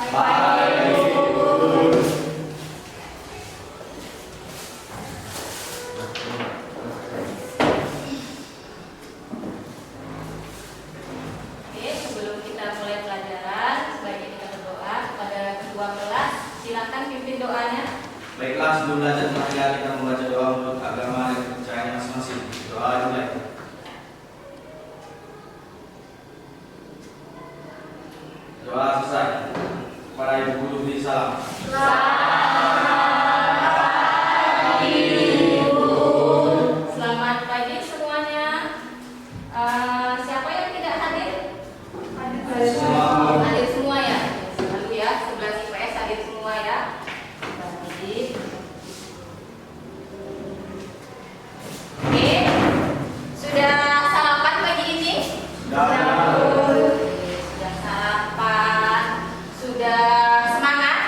Sebelum kita mulai pelajaran, sebaiknya kita berdoa kepada kedua kelas. Silakan pimpin doanya. Baiklah, sebelum belajar marilah kita membaca doa untuk agama dan kepercayaan masing-masing. Doa dimulai. Doa selesai. Para ibu guru beri salam. Selamat pagi semuanya. Siapa yang tidak hadir? Hadir semua ya. Lalu ya, 11 IPS hadir semua ya. Baik. Oke. Sudah sarapan pagi ini? Sudah sarapan. Sudah semangat?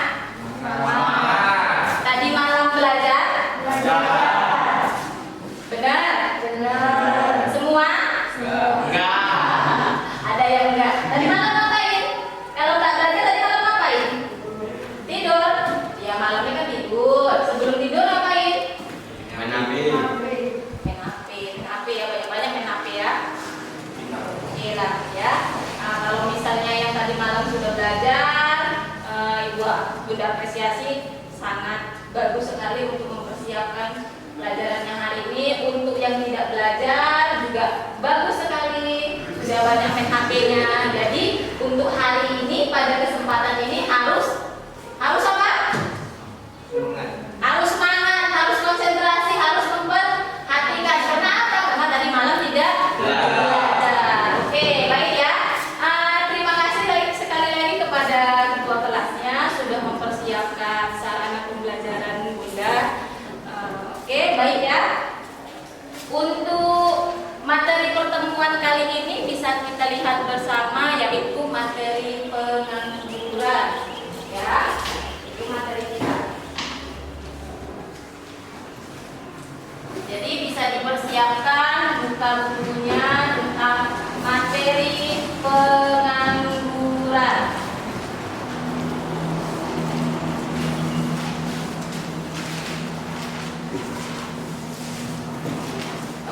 Tadi malam belajar? Benar? Semua? Ada yang enggak? Tadi malam ngapain? Kalau tak belajar tadi malam ngapain? Tidur? Ya malamnya kan tidur. Sebelum tidur ngapain? Main HP ya, banyak-banyak main HP ya. Iya ya. Nah, kalau misalnya yang tadi malam sudah belajar, Ibu Bunda apresiasi, sangat bagus sekali untuk mempersiapkan pelajaran yang hari ini. Untuk yang tidak belajar juga bagus sekali, sudah banyak main HP-nya. Jadi untuk hari ini pada kesempatan ini harus apa? Harus semangat, harus konsentrasi, harus memperhatikan. Karena apa? Karena tadi malam tidak belajar. Oke, baik ya. Terima kasih sekali lagi kepada ketua kelasnya sudah mempersiapkan sarana pembelajaran Bunda. Oke, baik ya. Untuk materi pertemuan kali ini bisa kita lihat bersama, yaitu materi pengangguran. Ya, itu materi kita. Jadi bisa dipersiapkan buka bukunya tentang materi pengangguran.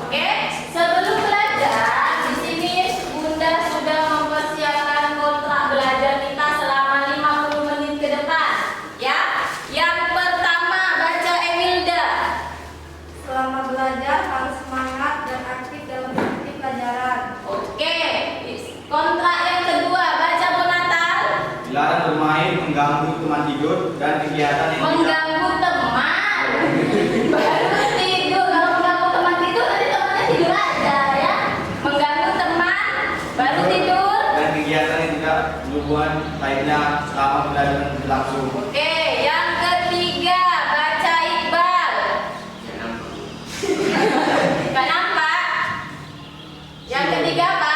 Oke, sebelum belajar di sini Bunda sudah mempersiapkan kontrak belajar kita selama 50 menit ke depan. Ya, yang pertama baca Emilda. Selama belajar harus semangat dan aktif dalam mengikuti pelajaran. Oke, kontrak yang kedua baca Bonatal. Dilarang bermain, mengganggu teman tidur dan kegiatan yang Mengganggu teman. Baru tidur. Kalau mengganggu teman tidur nanti temannya tidur aja ya. Mengganggu teman baru tidur. dan kegiatan yang tidak berhubungan lainnya selama pelajaran berlangsung. Oke, yang ketiga baca Iqbal. Gak nampak. Yang ketiga apa?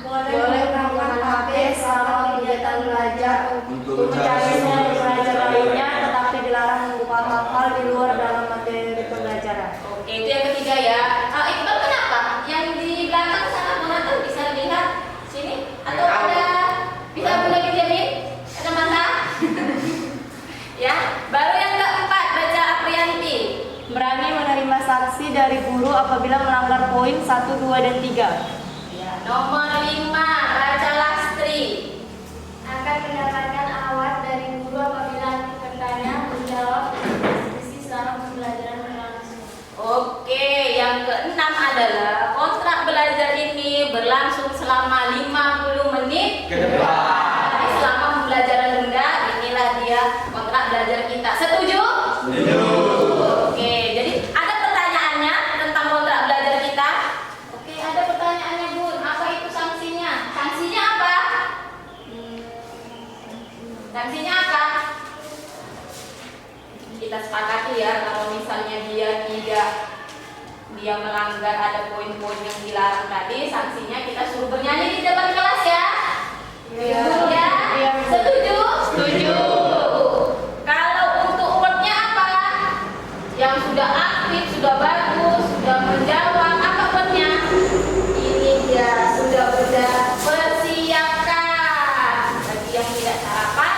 Boleh menggunakan HP selama kegiatan belajar Untuk untuk mencari sumber belajar lainnya, tetapi dilarang membuka hal-hal di luar dalam materi pembelajaran. Oke, itu yang ketiga ya. Iqbal kenapa? Yang di belakang sana Bonatal bisa lihat sini atau ada bisa Bunda pinjemin kacamata? Ya, baru yang keempat baca Aprianti. Berani menerima sanksi dari guru apabila melanggar poin 1, 2, dan 3. Ya, nomor 5 baca Lastri. Akan mendapatkan award dari guru apabila pesertanya menjawab diskusi selama pembelajaran berlangsung. Oke, yang keenam adalah kontrak belajar ini berlangsung selama 50 menit Ke depan. Jadi selama pembelajaran Bunda, inilah dia kontrak belajar kita. Setuju? Setuju. Oke, jadi ada pertanyaannya tentang kontrak belajar kita? Oke, ada pertanyaannya Bun. Apa itu sanksinya? Sanksinya apa? Sanksinya apa? Kita sepakati ya, kalau misalnya dia melanggar ada poin-poin yang dilarang tadi, sanksinya kita suruh bernyanyi di depan kelas ya. Iya. Ya, Iya. setuju? Setuju. Kalau untuk wordnya apa? Yang sudah aktif, sudah bagus, sudah menjawab, apa wordnya? Ini dia sudah persiapkan. Bagi yang tidak sarapan,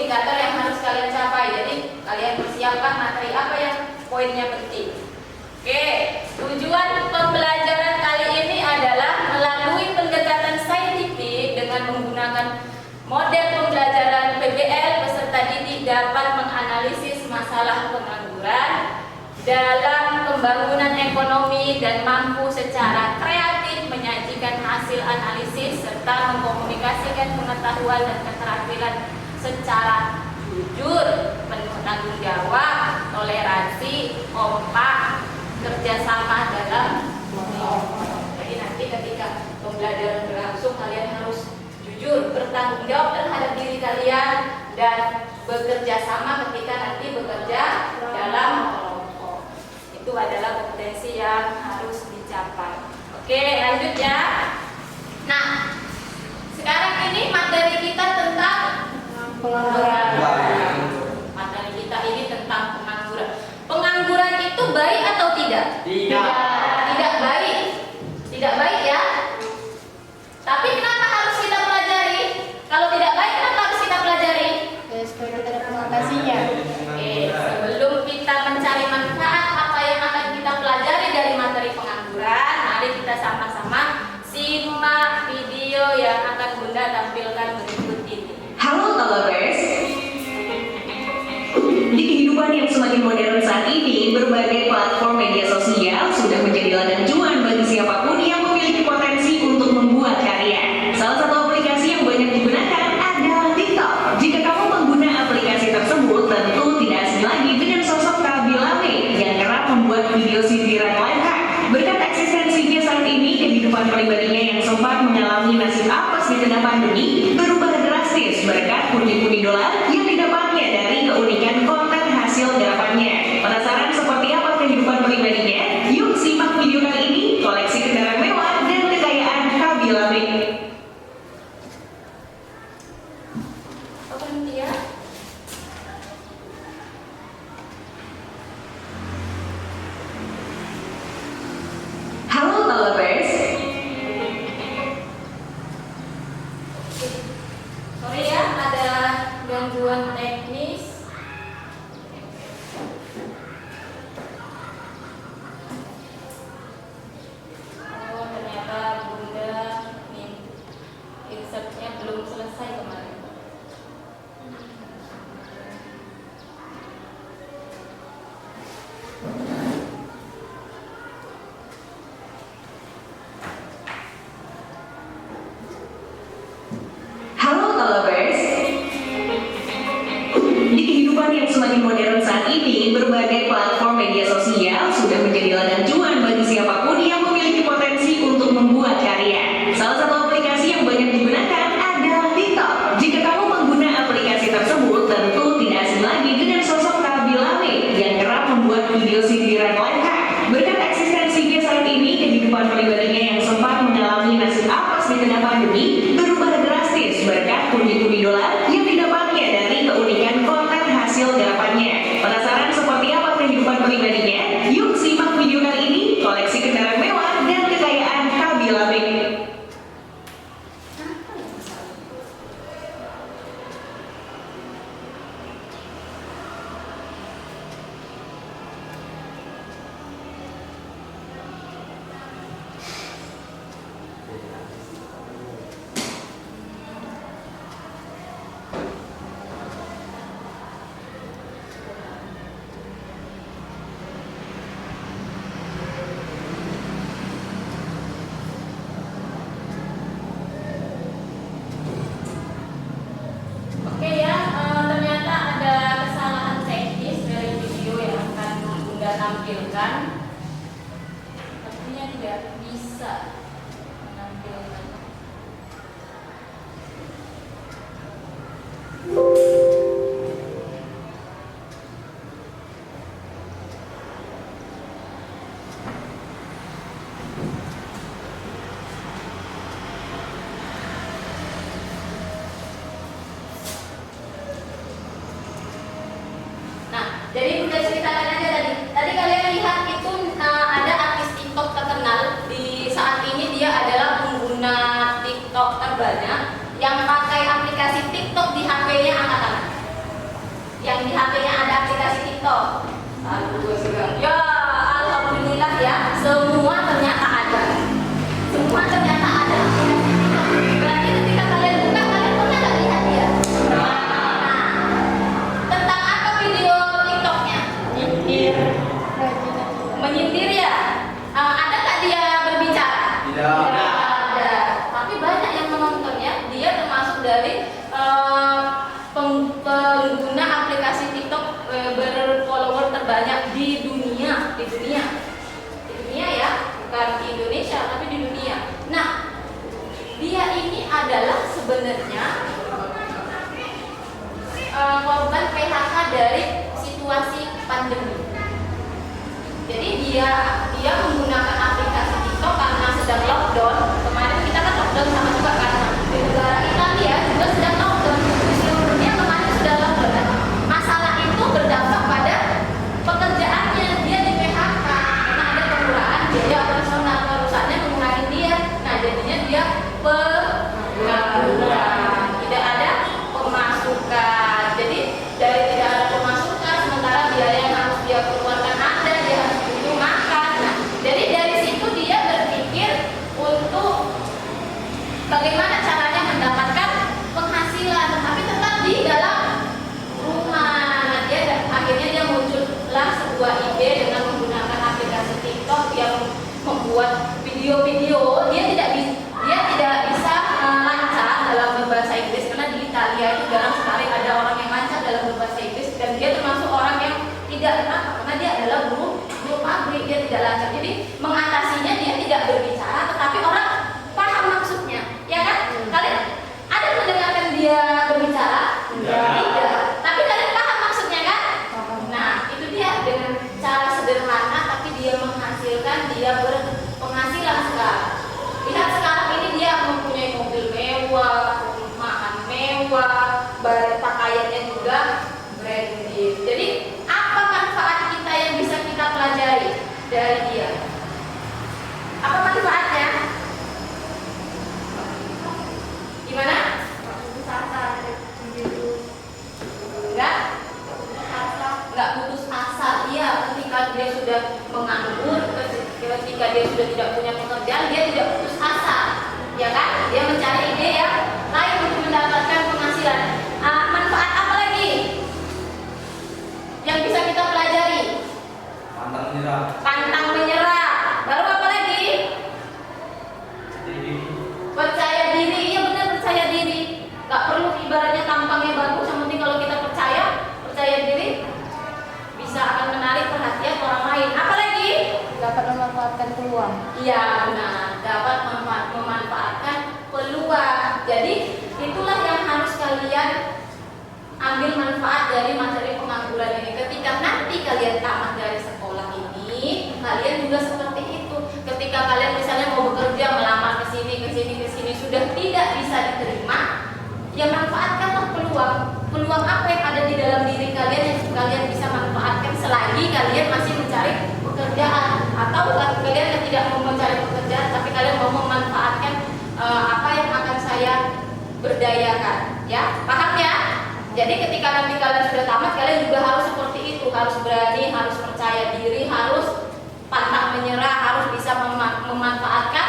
indikator yang harus kalian capai. Jadi kalian persiapkan materi apa yang poinnya penting. Oke, tujuan pembelajaran kali ini adalah melalui pendekatan saintifik dengan menggunakan model pembelajaran PBL, peserta didik dapat menganalisis masalah pengangguran dalam pembangunan ekonomi dan mampu secara kreatif menyajikan hasil analisis serta mengkomunikasikan pengetahuan dan keterampilan secara jujur, penuh tanggung jawab, toleransi, kompak, kerjasama dalam kelompok. Jadi nanti ketika pembelajaran berlangsung kalian harus jujur, bertanggung jawab terhadap diri kalian dan bekerja sama ketika nanti bekerja dalam kelompok. Itu adalah kompetensi yang harus dicapai. Oke, lanjut ya. Nah, sekarang ini materi kita tentang Pengangguran. materi kita ini tentang pengangguran. Pengangguran itu baik atau tidak? Tidak baik. Tidak baik ya. Tapi kenapa harus kita pelajari? Kalau tidak baik, kenapa harus kita pelajari? Ya, supaya kita dapat mengatasinya. Oke, sebelum kita mencari manfaat apa yang akan kita pelajari dari materi pengangguran, mari kita sama-sama simak video yang akan Bunda tampilkan berikut ini. Halo Talabers. Di kehidupan yang semakin modern saat ini, berbagai platform media sosial sudah menjadi ladang cuan bagi siapapun yang memiliki potensi untuk membuat karya. Salah satu aplikasi yang banyak digunakan adalah TikTok. Jika kamu pengguna aplikasi tersebut, tentu tidak asing lagi dengan sosok Kabilame yang kerap membuat video sindiran live hack. Berkat eksistensinya saat ini, kehidupan pribadinya yang sempat mengalami nasib apes di tengah pandemi berubah drastis berkat pundi-pundi dolar yang didapatnya dari keunikan konten hasil garapannya. Penasaran seperti apa kehidupan pribadinya? Yuk simak video kali ini, koleksi kendaraan mewah dan kekayaan Kabilame. Oke, ya. Halo Talabers. Sorry ya, ada gangguan teknis. Oh, ternyata Bunda insertnya belum selesai kemarin. Halo Talabers. Di kehidupan yang semakin modern saat ini, berbagai platform media sosial sudah menjadi ladang cuan bagi siapapun yang memiliki potensi untuk membuat karya. Salah satu aplikasi yang banyak digunakan adalah TikTok. Jika kamu pengguna aplikasi tersebut, tentu tidak asing lagi dengan sosok Kabilame yang kerap membuat video sindiran live hack. Berkat eksistensinya saat ini, kehidupan pribadinya yang sempat mengalami nasib apes di tengah pandemi berubah drastis berkat pundi-pundi dolar yang didapatnya dari keunikan konten hasil garapannya. Penasaran seperti apa kehidupan pribadinya? Yuk simak video kali ini, koleksi kendaraan bukan di Indonesia tapi di dunia. Nah, dia ini adalah sebenarnya korban PHK dari situasi pandemi. Jadi dia menggunakan aplikasi TikTok karena sedang lockdown. Kemarin kita kan lockdown sama juga karena di negara Italia juga sedang lockdown. Di seluruh dunia kemarin sudah lockdown. Masalah itu berdampak pada pekerjaannya, dia di PHK karena ada pengurangan biaya operasional, perusahaannya mengurangi dia. Nah, jadinya dia pengangguran, tidak ada pemasukan. Jadi dari tidak ada pemasukan, sementara biaya yang harus dia keluarkan ada, dia harus butuh makan. Nah, jadi dari situ dia berpikir untuk bagaimana caranya mendapatkan penghasilan, tapi tetap di dalam rumah. Nah, akhirnya dia muncullah sebuah ide dengan menggunakan aplikasi TikTok yang membuat video-video. Dia tidak bisa lancar dalam berbahasa Inggris karena di Italia itu jarang sekali ada orang yang lancar dalam berbahasa Inggris, dan dia termasuk orang yang tidak karena dia adalah buruh pabrik, dia tidak lancar. Jadi mengatasinya dia tidak berbicara, tetapi orang paham maksudnya, ya kan? Kalian ada mendengarkan dia berbicara? Tidak. Tapi kalian paham maksudnya kan? Nah, itu dia dengan cara sederhana tapi dia menghasilkan, dia berpenghasilan sekarang. Lihat sekarang ini dia mempunyai mobil mewah, rumahan mewah, pakaiannya juga branded. Jadi apa manfaat kita yang bisa kita pelajari dari dia? Apa manfaatnya? Gimana? Enggak putus asa. Iya, ketika dia sudah menganggur, ketika dia sudah tidak punya pekerjaan, dia tidak putus asa, ya kan? Dia mencari ide yang lain untuk mendapatkan penghasilan. Manfaat apa lagi yang bisa kita pelajari? Pantang menyerah. Baru apa lagi? Percaya diri. Iya benar, percaya diri. Gak perlu ibaratnya tampangnya bagus, yang penting kalau kita percaya diri bisa akan menarik perhatian orang lain. Apalagi Dapat memanfaatkan peluang. iya benar, dapat memanfaatkan peluang. Jadi itulah yang harus kalian ambil manfaat dari materi pengangguran ini. Ketika nanti kalian tamat dari sekolah ini, kalian juga seperti itu. Ketika kalian misalnya mau bekerja, melamar ke sini sudah tidak bisa diterima, ya manfaatkanlah peluang. Peluang apa yang ada di dalam diri kalian yang kalian bisa manfaatkan selagi kalian masih mencari pekerjaan, atau kalian tidak mau mencari pekerjaan tapi kalian mau memanfaatkan apa yang akan saya berdayakan, ya paham ya? Jadi ketika nanti kalian sudah tamat, kalian juga harus seperti itu, harus berani, harus percaya diri, harus pantang menyerah, harus bisa memanfaatkan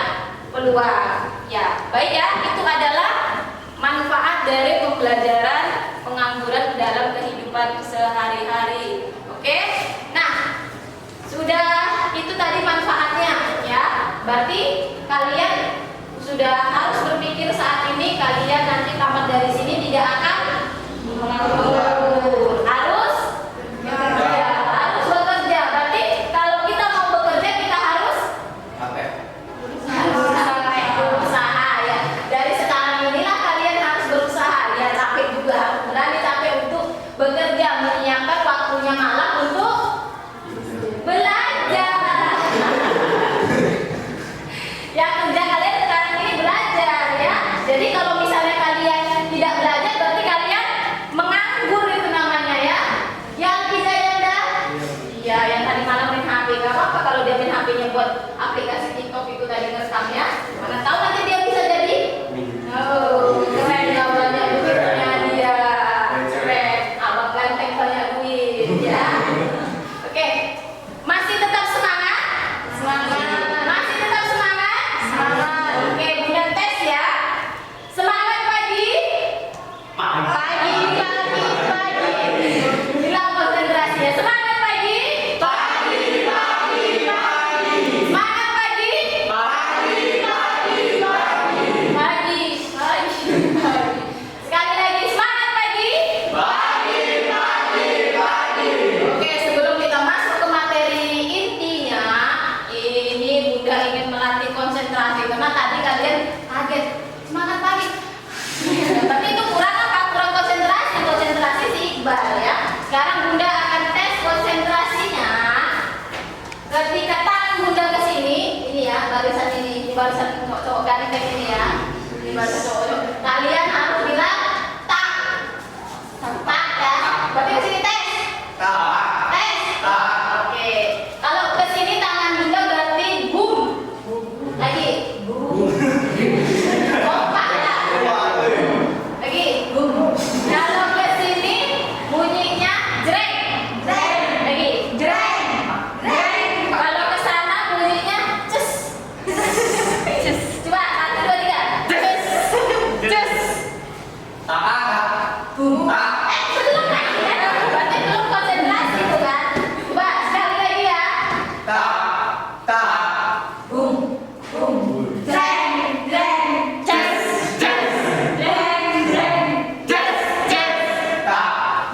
peluang. Ya baik ya, itu adalah manfaat dari pembelajaran pengangguran dalam kehidupan sehari-hari. Oke? Nah, sudah itu tadi manfaatnya ya. Berarti kalian sudah harus berpikir saat ini kalian nanti tamat dari sini tidak akan menganggur. Harus bekerja. Berarti kalau kita mau bekerja kita harus berusaha ya. Dari sekarang inilah kalian harus berusaha. Ya capek juga, harus berani capek untuk bekerja, menyiapkan waktunya malam untuk belajar. Ya kerja kalian sekarang ini belajar ya. Jadi kalau misalnya kalian tidak belajar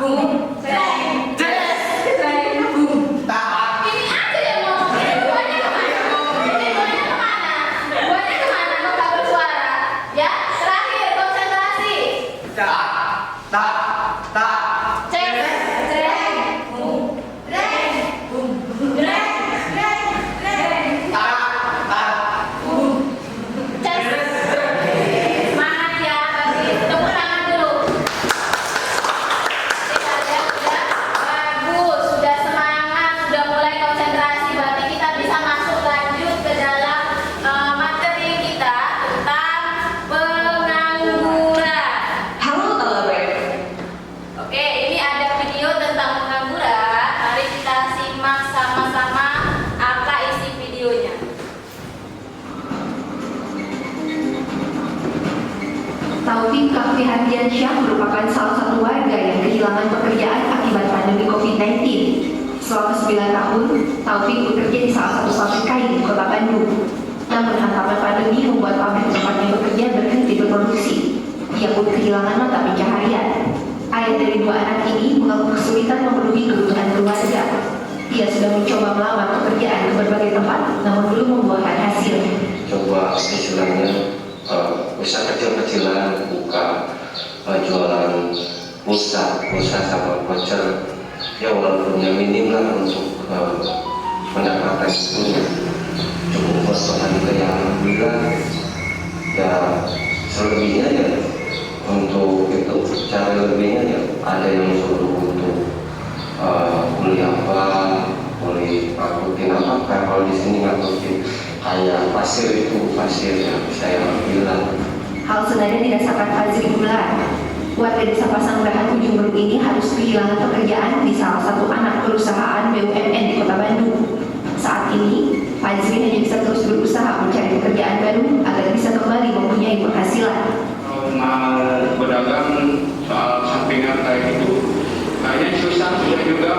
boom, jreng, jreng, boom. Ini aja yang mau. Ini buahnya kemana? Ini buahnya kemana? Buahnya kemana? Mau nggak bersuara? Ya, terakhir konsentrasi. Jreng, jreng, boom, jreng, boom, jreng, jreng, jreng, boom. Cek. Semangat ya, pasti. Tepuk tangan dulu. Bagus, sudah semangat, sudah mulai konsentrasi. Berarti kita bisa masuk lanjut ke dalam materi kita tentang pengangguran. Halo Talabek. Oke, ini ada video tentang pengangguran. Mari kita simak sama-sama apa isi videonya. Taufik Kahfi Hardiansyah merupakan salah satu warga yang kehilangan pekerjaan akibat pandemi COVID-19. Selama 9 tahun, Taufik bekerja di salah satu pabrik kain di Kota Bandung. Namun hantaman pandemi membuat pabrik tempatnya bekerja berhenti berproduksi. Ia pun kehilangan mata pencaharian. Ayah dari 2 anak ini mengaku kesulitan memenuhi kebutuhan keluarga. Ia sudah mencoba melamar pekerjaan ke berbagai tempat, namun belum membuahkan hasil. Coba istilahnya usaha kecil-kecilan, buka jualan pulsa sama voucher, ya walaupun yang minim lah untuk pendapatan itu cukup buat keluarga yang alhamdulillah. Ya selebihnya ya untuk itu cara lebihnya ya ada yang suruh untuk kuliah apa, kuliah ngangkutin apa, kayak kalau di sini ngangkutin kayak pasir itu pasir yang saya bilang. Hal senada dirasakan Fazri Gumelar. Warga desa Pasanggerahan Ujung Berung ini harus kehilangan pekerjaan di salah satu anak perusahaan BUMN di Kota Bandung. Saat ini, Fazri hanya bisa terus berusaha mencari pekerjaan baru agar bisa kembali mempunyai penghasilan. Mau berdagang soal sampingan kayak gitu, kayaknya susah juga.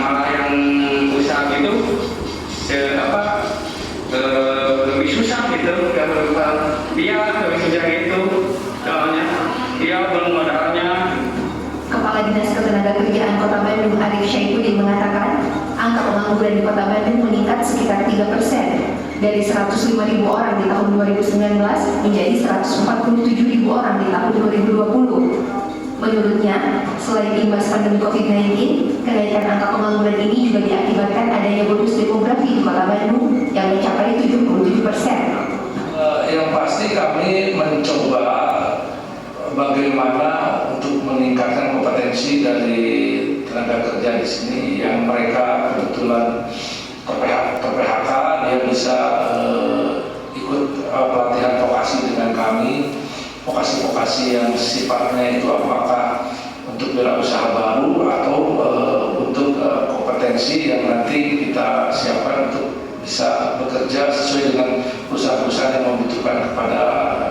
Malah yang usaha gitu lebih susah gitu karena dia lebih susah gitu soalnya dia belum modalnya. Kepala Dinas Ketenagakerjaan Kota Bandung Arif Syaifudin mengatakan angka pengangguran di Kota Bandung meningkat sekitar 3%, dari 105.000 orang di tahun 2019 menjadi 147.000 orang di tahun 2020. Menurutnya, selain imbas pandemi COVID-19, kenaikan angka pengangguran ini juga diakibatkan adanya bonus demografi di Kota Bandung yang mencapai 77%. Yang pasti kami mencoba bagaimana untuk meningkatkan kompetensi dari tenaga kerja di sini yang mereka kebetulan ter-PHK, dia bisa ikut pelatihan vokasi dengan kami. Vokasi-vokasi yang sifatnya itu apakah untuk wirausaha baru atau untuk kompetensi yang nanti kita siapkan untuk bisa bekerja sesuai dengan perusahaan-perusahaan yang membutuhkan kepada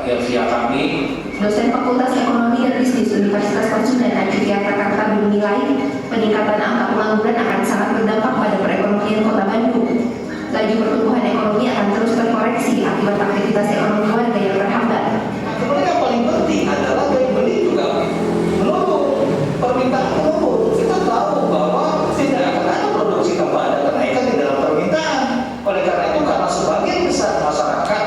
via kami. Dosen Fakultas Ekonomi dan Bisnis Universitas Pasundan Ajudiarta Karta menilai peningkatan angka pengangguran akan sangat berdampak pada perekonomian Kota Bandung. Laju pertumbuhan ekonomi akan terus terkoreksi akibat aktivitas ekonomi warga yang terhambat. Sebenarnya yang paling penting adalah daya beli juga menurun, permintaan menurun. Kita tahu bahwa tidak akan ada produksi tambah, ada kenaikan di dalam permintaan. Oleh karena itu, karena sebagian besar masyarakat,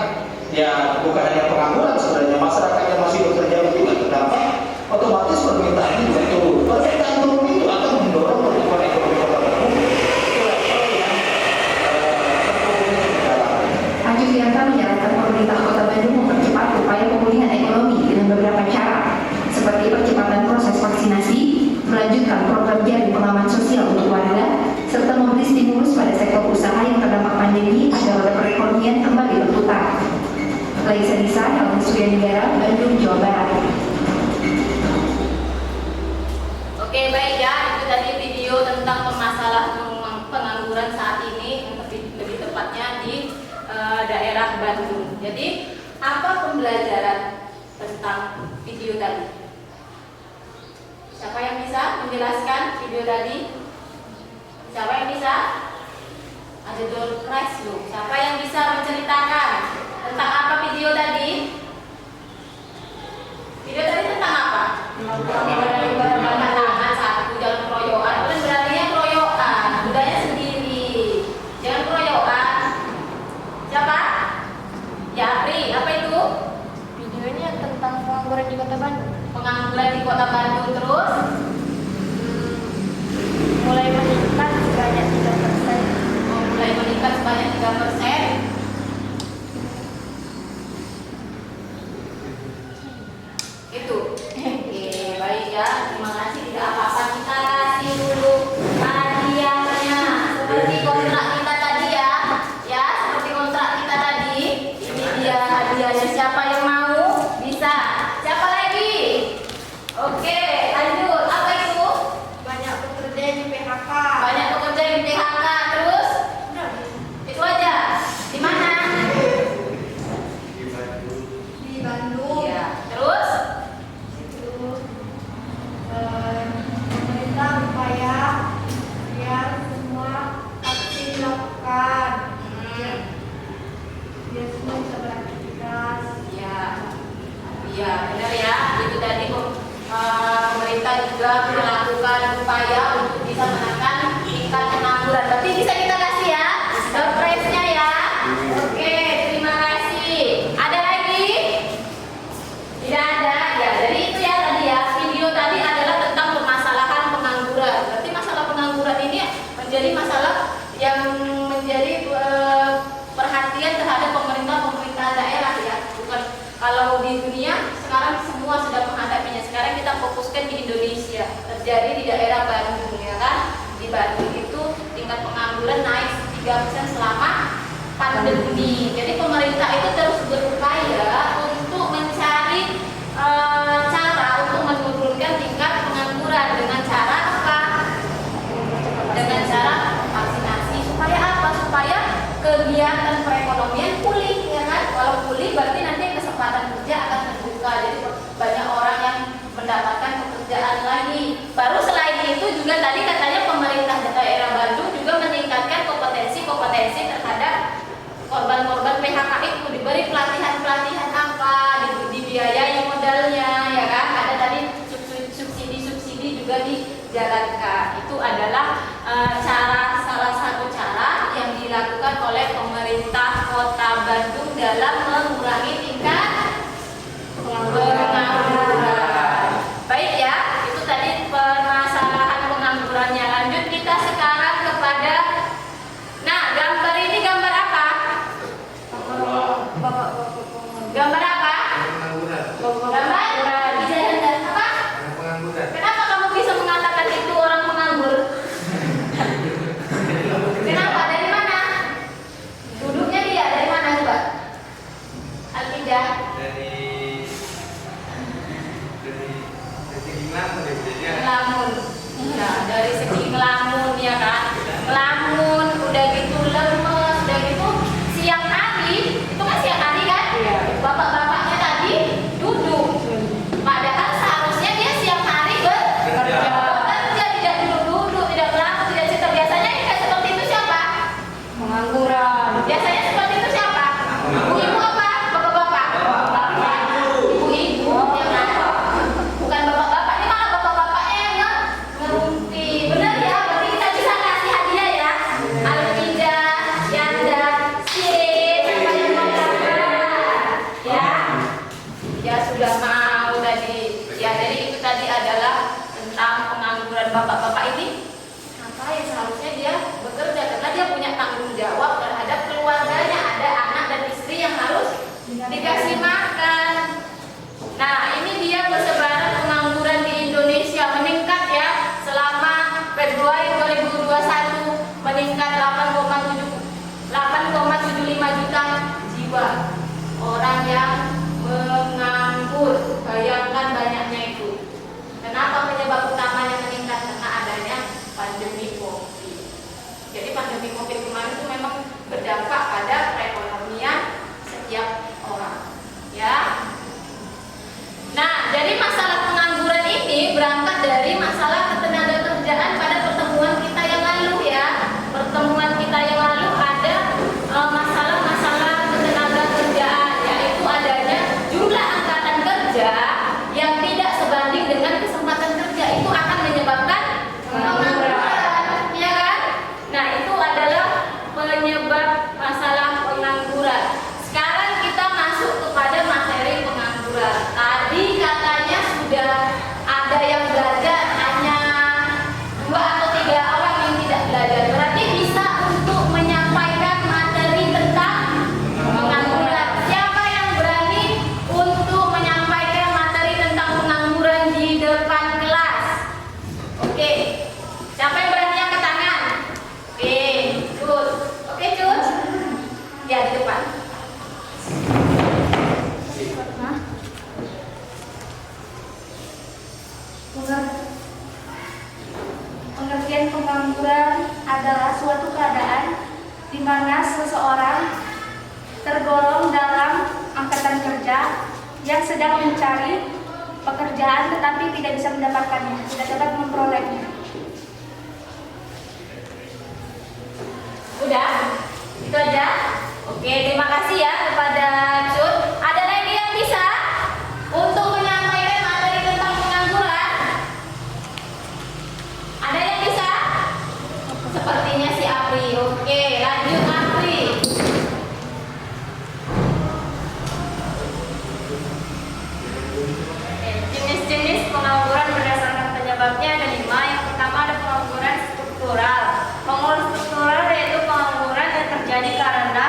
ya bukan hanya pengangguran, sebenarnya masyarakat yang masih bekerja juga terdampak, otomatis permintaannya juga turun. Permintaan turun itu akan mendorong pertumbuhan ekonomi Kota Bandung. Ajudiarta menyarankan pemerintah Kota Bandung mempercepat upaya pemulihan ekonomi dengan beberapa cara, seperti percepatan proses vaksinasi, melanjutkan program jaring pengaman sosial untuk warga, serta memberi stimulus pada sektor usaha yang terdampak pandemi agar roda perekonomian kembali berputar. Laisa Nisa, Helmi Suryanegara, Bandung, Jawa Barat. Oke, baik ya, itu tadi video tentang permasalahan pengangguran saat ini, lebih tepatnya di daerah Bandung. Jadi, apa pembelajaran tentang video tadi? Siapa yang bisa menjelaskan video tadi? Siapa yang bisa? Ada door prize loh. Siapa yang bisa menceritakan tentang apa video tadi? Video Tangan satu, jangan keroyokan. Kalian beraninya keroyokan, budaya sendiri. Jangan keroyokan. Siapa? Ya, Apri, apa itu? Videonya tentang pengangguran di Kota Bandung. Pengangguran di Kota Bandung terus. Mulai meningkat sebanyak 3%. Mulai meningkat sebanyak 3%. Itu. Oke, baik ya. Terima kasih. Tidak apa-apa, kita kasih dulu hadiahnya. Seperti kontrak kita tadi ya. Ya, seperti kontrak kita tadi. Ini dia hadiahnya. Siapa yang mau? Bisa. Siapa lagi? Oke, lanjut. Apa itu? Banyak pekerja di PHK. Banyak pekerja yang PHK. Terus? Itu aja. Di mana? Di Bandung. Iya. Terus? Pemerintah upaya biar semua vaksin dilakukan. Biar semua bisa beraktivitas. Iya. Iya, benar ya. Itu tadi pemerintah juga melakukan upaya untuk bisa menekan tingkat pengangguran. Berarti bisa kita kasih ya door prize-nya ya. Oke, terima kasih. Ada lagi? Tidak ada. Ya, jadi itu ya tadi ya. Video tadi adalah tentang permasalahan pengangguran. Berarti masalah pengangguran ini menjadi masalah yang menjadi perhatian terhadap pemerintah daerah ya. Bukan kalau di dunia sekarang semua sudah menghadapinya. Sekarang kita fokuskan di Indonesia. Terjadi di daerah Bandung ya kan. Di Bandung itu tingkat pengangguran naik 3% selama pandemi. Jadi pemerintah itu terus berupaya untuk mencari cara untuk menurunkan tingkat pengangguran dengan cara apa? Dengan cara vaksinasi. Supaya apa? Supaya kegiatan perekonomian pulih ya kan. Kalau pulih berarti nanti kesempatan kerja akan terbuka. Jadi banyak orang yang mendapatkan pekerjaan lagi. Baru selain itu juga tadi katanya pemerintah daerah Bandung juga meningkatkan kompetensi terhadap korban-korban PHK itu, diberi pelatihan apa, dibiayai modalnya ya kan. Ada tadi subsidi juga dijalankan. Itu adalah salah satu cara yang dilakukan oleh pemerintah Kota Bandung dalam mengurangi tingkat pengangguran. Baik ya, itu tadi permasalahan penganggurannya. Lanjut kita sekarang kepada, nah gambar ini gambar apa? Gambar apa? Gambar ijazah apa? Kenapa kamu bisa mengatakan itu orang penganggur? Kenapa? Dari mana? Duduknya dia dari mana coba? Al-Qidah. Ngelamun. Ya, dari segi ngelamun ya kan. Ngelamun, udah gitu lemes, udah gitu siang hari, itu kan siang hari kan? Bapak-bapaknya tadi duduk. Padahal seharusnya dia siang hari bekerja, tidak duduk-duduk, tidak ngelamun, tidak cerita. Biasanya yang kayak seperti itu siapa? Pengangguran. Biasanya seperti itu siapa? Ibu-ibu apa? Bapak-bapak? Ibu-ibu yang ada. Bukan bapak-bapak, ini malah bapak-bapaknya yang ngerumpi. Benar ya? Berarti kita bisa kasih hadiah ya. Al-Qidah, Yanda, Sip, siapa yang mau gambar? Ya? Ya sudah mau tadi. Ya, jadi itu tadi adalah tentang pengangguran bapak-bapak ini. Apa ya, seharusnya dia bekerja karena dia punya tanggung jawab terhadap keluarganya. Ada anak dan istri yang harus dikasih makan. Nah, ini dia persebaran pengangguran di Indonesia meningkat ya. Selama Februari 2021 meningkat 8,75 juta jiwa orang yang menganggur. Bayangkan banyaknya itu. Kenapa penyebab utamanya meningkat? Karena adanya pandemi COVID. Jadi pandemi COVID kemarin itu memang berdampak pada perekonomian setiap orang. Ya. Nah, jadi masalah pengangguran ini berangkat dari masalah ketenagakerjaan pada pertemuan kita yang lalu ya. Pertemuan kita yang lalu ada masalah-masalah ketenagakerjaan, yaitu adanya jumlah angkatan kerja yang tidak sebanding dengan Pengertian pengangguran adalah suatu keadaan di mana seseorang tergolong dalam angkatan kerja yang sedang mencari pekerjaan tetapi tidak bisa mendapatkannya, tidak dapat memperolehnya. Udah? Itu aja? Oke, terima kasih ya kepada Cut. Ada lagi yang bisa untuk menyampaikan materi tentang pengangguran? Ada yang bisa? Sepertinya si Apri. Oke, lanjut Apri. Jenis-jenis pengangguran berdasarkan penyebabnya ada 5. Yang pertama ada pengangguran struktural. Pengangguran struktural yaitu pengangguran yang terjadi karena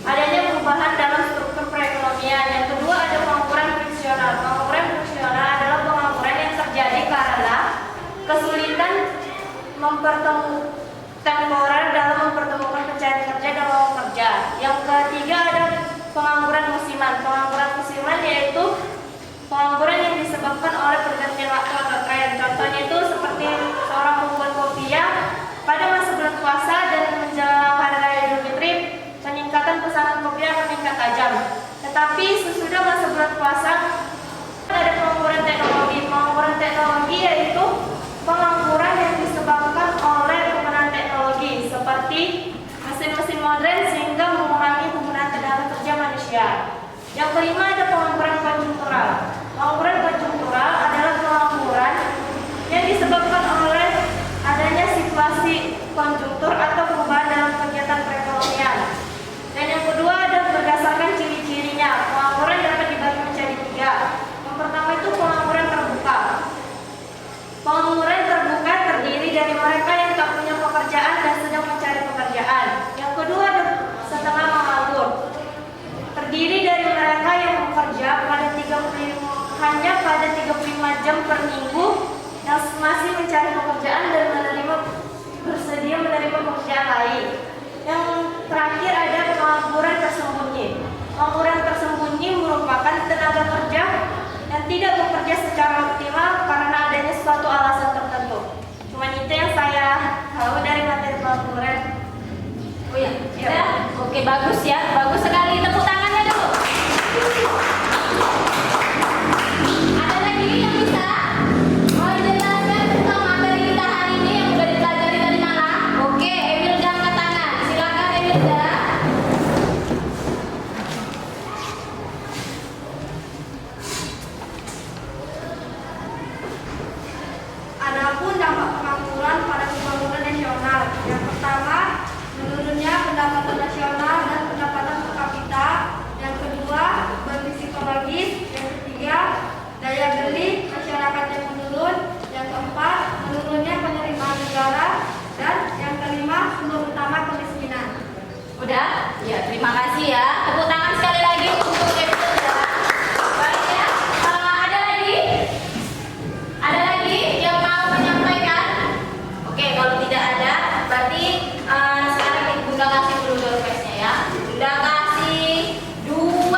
adanya perubahan dalam struktur perekonomian. Yang kedua ada pengangguran friksional. Pengangguran friksional adalah pengangguran yang terjadi karena kesulitan temporer dalam mempertemukan pencari kerja dan lowongan kerja. Yang ketiga ada pengangguran musiman. Pengangguran musiman yaitu pengangguran yang disebabkan oleh pergantian waktu atau tren. Contohnya itu seperti seorang pembuat kopi yang pada masa bulan puasa dan menjelang hari raya Idul Fitri peningkatan pesanan kopi akan meningkat tajam. Tetapi sesudah masa bulan puasa ada pengangguran teknologi. Pengangguran teknologi yaitu pengangguran yang disebabkan oleh penggunaan teknologi seperti mesin-mesin modern sehingga mengurangi penggunaan tenaga kerja manusia. Yang kelima ada pengangguran konjungtural. Pengangguran konjungtural adalah pengangguran yang disebabkan oleh adanya situasi konjungtur atau perubahan dalam kegiatan perekonomian. Dan yang kedua ada berdasarkan ciri-cirinya. Pengangguran dapat dibagi menjadi 3. Yang pertama itu pengangguran terbuka. Pengangguran terbuka terdiri dari mereka yang tak punya pekerjaan dan sedang mencari pekerjaan. Yang kedua ada setengah menganggur. Terdiri dari mereka yang bekerja hanya pada 35 jam per minggu yang masih mencari pekerjaan dan bersedia menerima pekerjaan lain. Yang terakhir ada pengangguran tersembunyi. Pengangguran tersembunyi merupakan tenaga kerja yang tidak bekerja secara optimal karena adanya suatu alasan tertentu. Cuma itu yang saya tahu dari materi pengangguran. Oh iya, ya. Oke, bagus ya, bagus sekali. Tepuk tangannya dulu. Ada lagi yang bisa menjelaskan tentang materi kita hari ini yang sudah dipelajari tadi malam? Oke, Emilda angkat tangan. Silakan Emilda. Adapun dampak pengangguran pada pembangunan nasional. Yang pertama, menurunnya pendapatan nasional dan pendapatan per kapita. Yang kedua, beban psikologis. Yang ketiga, daya beli masyarakat yang menurun. Yang keempat, menurunnya penerimaan negara. Dan yang kelima, sumber utama kemiskinan. Udah? Ya, terima kasih ya. Tepuk tangan sekali lagi untuk Emilda. Baik ya. Ada lagi? Ada lagi yang mau menyampaikan? Oke, kalau tidak ada, berarti sekarang Bunda kasih dulu doorpass-nya ya. Bunda kasih 2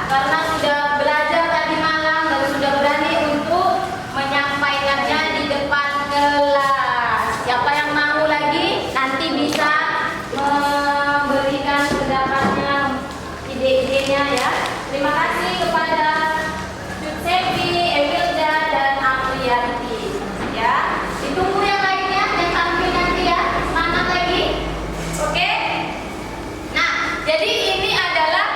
karena sudah belajar tadi malam dan sudah berani untuk menyampaikannya di depan kelas. Siapa yang mau lagi nanti bisa memberikan pendapatnya, ide-idenya ya. Terima kasih kepada Cut Sepi, Emilda dan Aprianti ya. Ditunggu yang lainnya yang tampil nanti ya. Semangat lagi. Oke. Nah, jadi ini adalah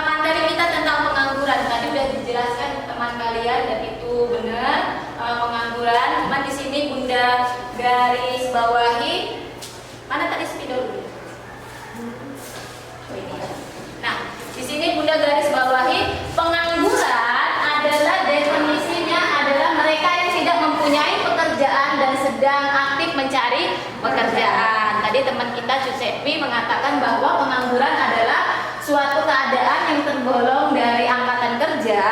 materi kita tentang pengangguran. Tadi sudah dijelaskan teman kalian dan itu benar pengangguran. Cuma di sini Bunda garis bawahi. Mana tadi spidol dulu? Oh, ini ya. Nah, di sini Bunda garis bawahi pengangguran adalah definisinya adalah mereka yang tidak mempunyai pekerjaan dan sedang aktif mencari pekerjaan. Tadi teman kita Cusepi mengatakan bahwa pengangguran adalah suatu keadaan yang tergolong dari angkatan kerja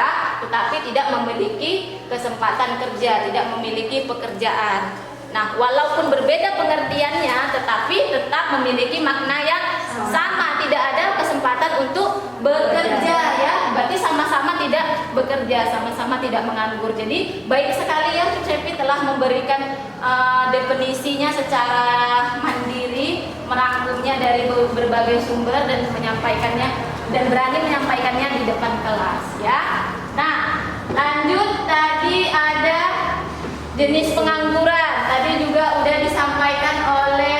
tetapi tidak memiliki kesempatan kerja, tidak memiliki pekerjaan. Nah, walaupun berbeda pengertiannya tetapi tetap memiliki makna yang sama, tidak ada kesempatan untuk bekerja ya, berarti sama-sama tidak bekerja, sama-sama tidak menganggur. Jadi baik sekali ya CEPI telah memberikan definisinya secara mandiri, merangkumnya dari berbagai sumber dan menyampaikannya dan berani menyampaikannya di depan kelas ya. Nah, lanjut tadi ada jenis pengangguran. Tadi juga udah disampaikan oleh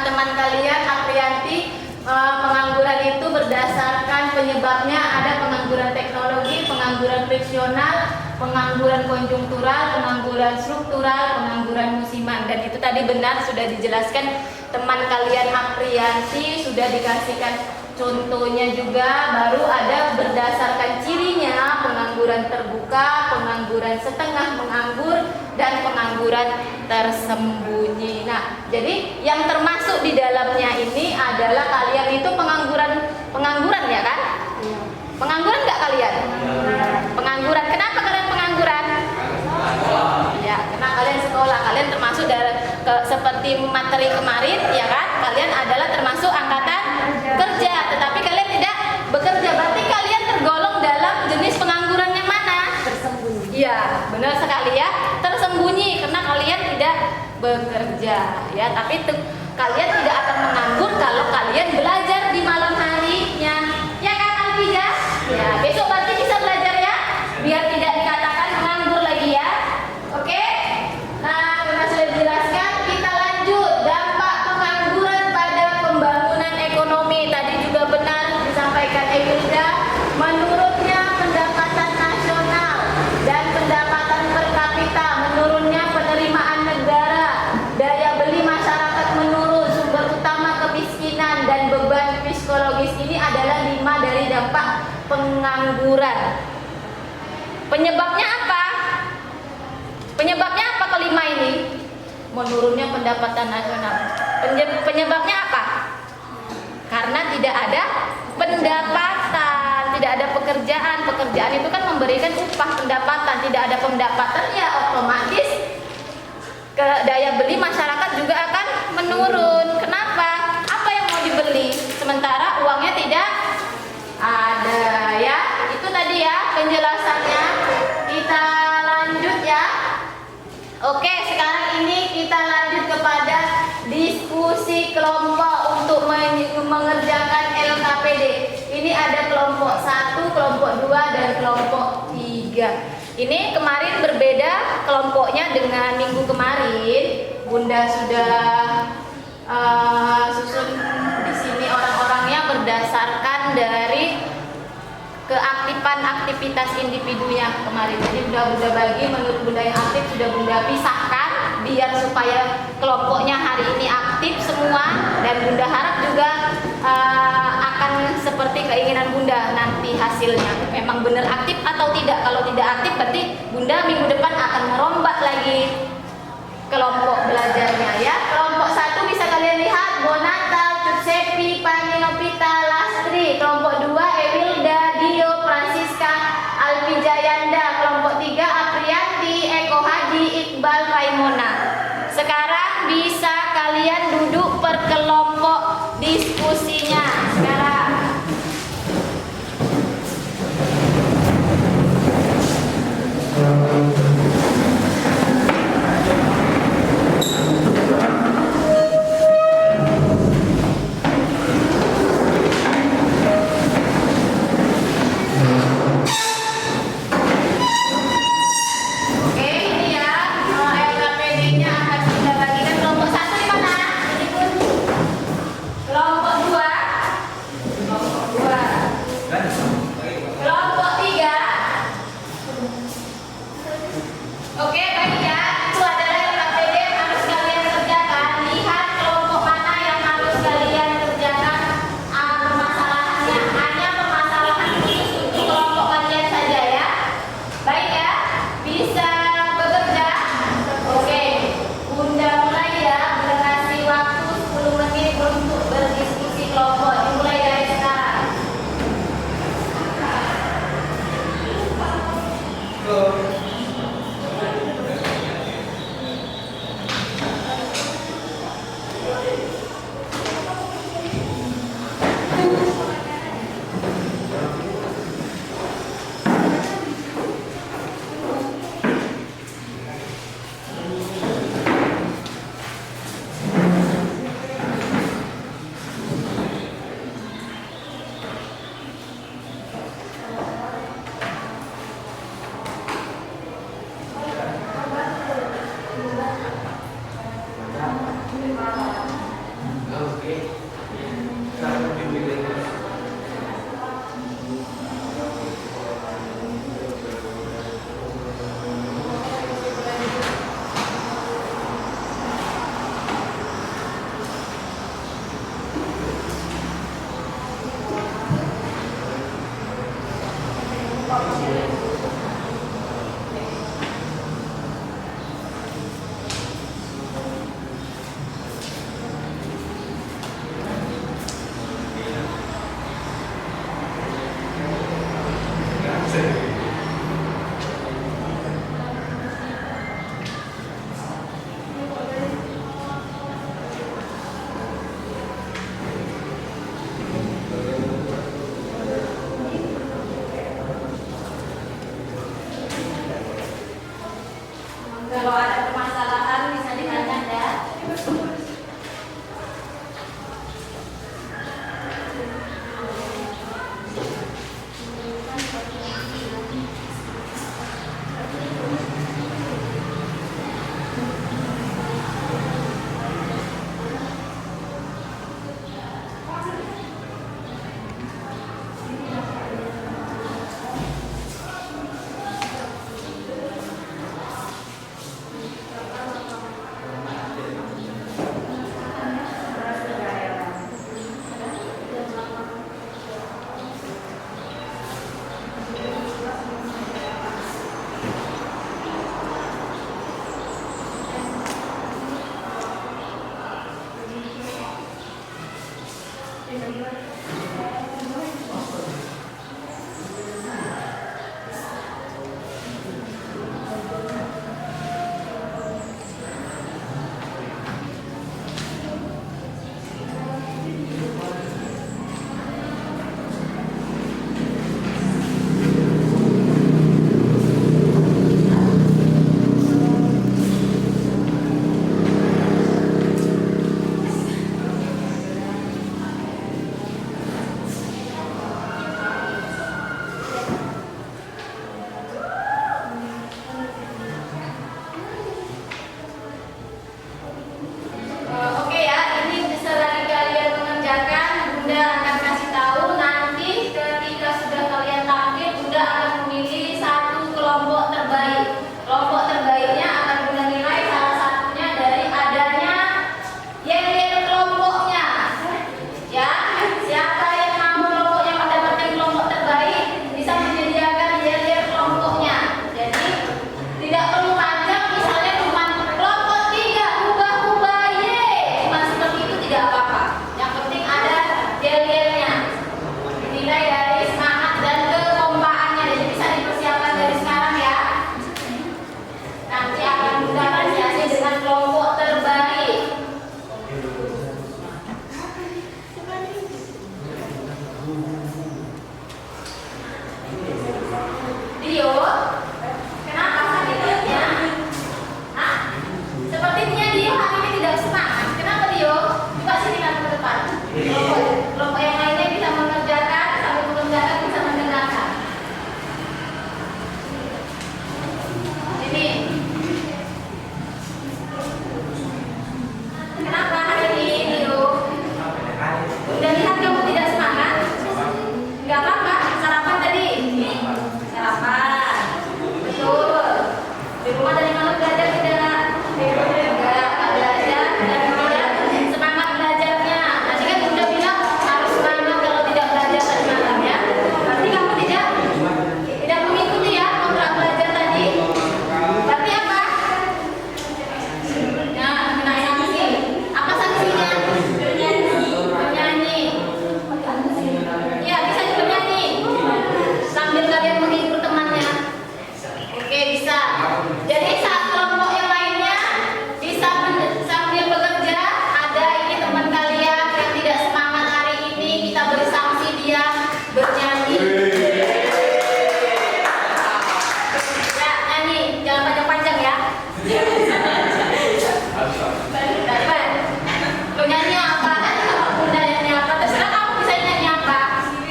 teman kalian Aprianti. Pengangguran itu berdasarkan penyebabnya ada pengangguran teknologi, pengangguran friksional, pengangguran konjungtural, pengangguran struktural, pengangguran musiman. Dan itu tadi benar sudah dijelaskan teman kalian Aprianti, sudah dikasihkan contohnya juga. Baru ada berdasarkan cirinya, pengangguran terbuka, pengangguran setengah menganggur, dan pengangguran tersembunyi. Nah, jadi yang termasuk di dalamnya ini adalah kalian itu pengangguran ya kan? Pengangguran nggak kalian? Pengangguran. Kenapa kalian pengangguran? Ya, karena kalian sekolah, kalian termasuk seperti materi kemarin ya kan? Kalian adalah termasuk angkatan kerja, tetapi kalian tidak bekerja. Berarti kalian tergolong dalam jenis pengangguran yang mana? Tersembunyi. Iya, benar sekali ya. Tersembunyi karena kalian tidak bekerja ya. Tapi kalian tidak akan menganggur kalau kalian belajar di malam harinya. Ya kan Alvija? Ya, besok berarti bisa belajar ya. Biar tidak dikatakan menganggur lagi ya. Oke? Nah, karena sudah dijelaskan, kita lanjut. Dampak pengangguran pada pembangunan ekonomi. Tadi juga benar disampaikan Emilda. Menurutnya pendapatan nasional dan pendapatan per kapita, menurunnya penerimaan negara, daya beli masyarakat menurun, sumber utama kemiskinan dan beban psikologis. Ini adalah 5 dari dampak pengangguran. Penyebabnya apa? Penyebabnya apa kelima ini? Menurunnya pendapatan nasional. Penyebabnya apa? Karena tidak ada pendapatan, tidak ada pekerjaan. Pekerjaan itu kan memberikan upah, pendapatan. Tidak ada pendapatan ya otomatis daya beli masyarakat juga akan menurun. Kenapa? Apa yang mau dibeli? Sementara uangnya tidak ada ya. Itu tadi ya penjelasannya. Kita lanjut ya. Oke, sekarang ini kita lanjut kepada diskusi kelompok untuk mengerjakan LKPD. Ini ada kelompok 1, kelompok 2, dan kelompok 3. Ini kemarin berbeda kelompoknya dengan minggu kemarin. Bunda sudah susun di sini orang-orangnya berdasarkan dari keaktifan aktivitas individunya kemarin. Jadi Bunda bagi menurut Bunda yang aktif sudah Bunda pisahkan biar supaya kelompoknya hari ini aktif semua, dan Bunda harap juga akan seperti keinginan Bunda nanti hasilnya memang benar aktif atau tidak. Kalau tidak aktif berarti Bunda minggu depan akan merombak lagi kelompok belajarnya ya. Kelompok 1 bisa kalian lihat Bonata, Cutsepi, Paninopita, Lastri. Kelompok 2 Emilda, Dio, Francisca, Alvijayanda. Kelompok 3 Aprianti, Eko Hadi, Iqbal, Raimona. Sekarang bisa kalian duduk per kelompok diskusinya sekarang. rumah dari malam belajar tidak? Enggak belajar dan tidak semangat belajarnya. Tadi kan udah bilang harus semangat kalau tidak belajar tadi malam ya. Berarti kamu tidak mengikuti ya kontrak belajar tadi. Berarti apa? Nah, kena sanksi. Apa sanksinya? Bernyanyi. Ya, bisa juga nyanyi. Sambil kalian menghibur temannya. Oke, bisa. Jadi saat kelompok yang lainnya bisa sambil bekerja, ada ini teman kalian yang tidak semangat hari ini, kita beri sanksi dia bernyanyi. Ya, nyanyi, jangan panjang-panjang ya. Dapat. Lo nyanyi apa? Bunda nyanyi apa? Terserah kamu bisa nyanyi apa.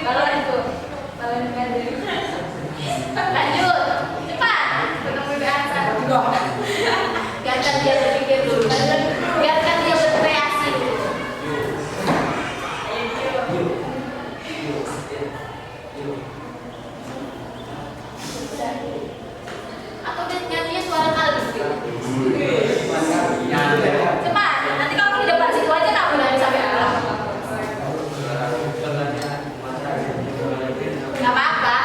Kalau itu, lanjut, cepat. Ketemu biasa. Biarkan dia berpikir dulu. Biarkan dia berkreasi dulu. Atau dia nyanyinya suara halus gitu. Cepat, nanti kamu di depan situ aja kamu nyanyi sampai pulang. Gak apa-apa.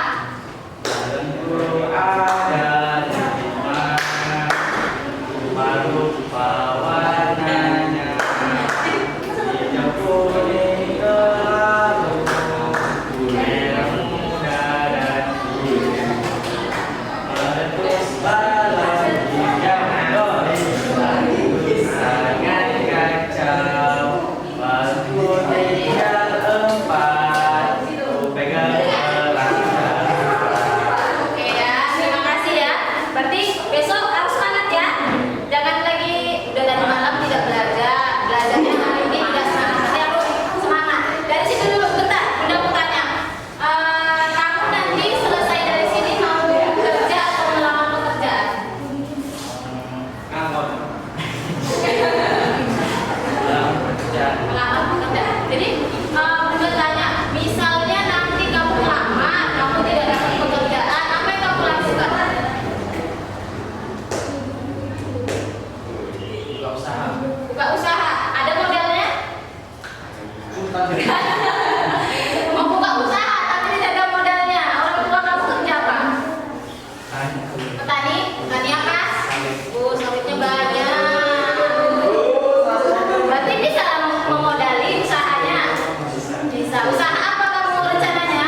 Oke ya, terima kasih ya. Berarti besok harus semangat ya. Jangan lagi udah tadi malam tidak belajar. Belajarnya hari ini tidak semangat. Nanti harus semangat. Dari situ dulu bentar. Udah mau tanya. Kamu nanti selesai dari sini mau kerja atau melamar pekerjaan? Melamar pekerjaan. Jadi Bunda tanya, misalnya nanti kamu melamar, kamu tidak dapat pekerjaan, apa yang kamu lakukan? Buka usaha. Ada modalnya? Mau buka usaha tapi tidak ada modalnya. Orang tua kamu kerja apa? Petani? Petani apa? Sawitnya banyak. Berarti bisa memodali usahanya. Bisa. Usaha apa kamu rencananya?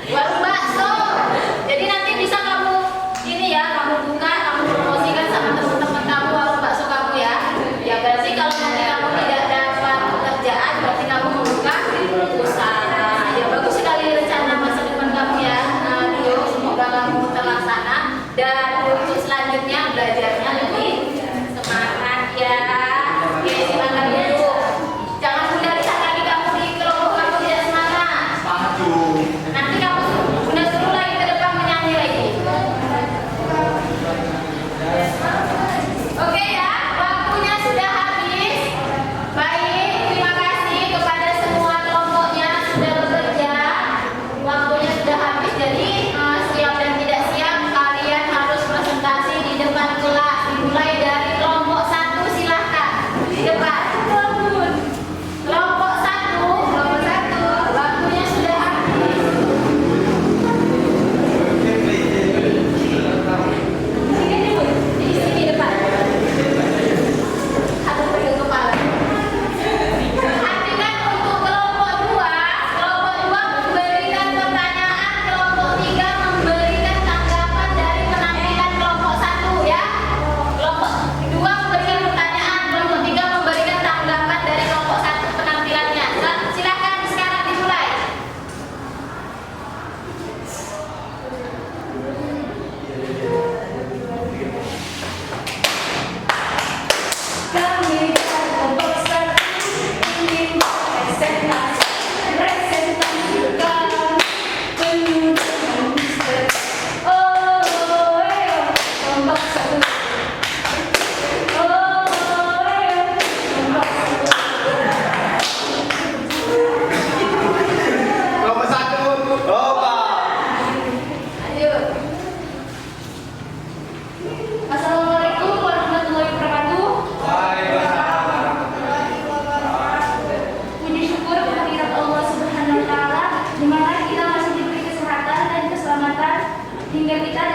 Warung bakso. Jadi nanti bisa kamu ini ya, kamu buka, kamu promosikan sama teman-teman kamu warung bakso kamu ya. Ya berarti kalau nanti kamu tidak dapat pekerjaan, berarti kamu membuka usaha. Ya bagus sekali rencana masa depan kamu ya. Dio, semoga kamu terlaksana dan untuk selanjutnya belajarnya lebih semangat ya. Oke, silakan dulu. Jangan Bunda lihat lagi kamu di kelompok kamu tidak semangat. Nanti kamu Bunda suruh lagi ke depan menyanyi lagi. Oke ya, waktunya sudah habis. Baik, terima kasih kepada semua kelompoknya sudah bekerja. Waktunya sudah habis, jadi siap dan tidak siap kalian harus presentasi di depan kelas.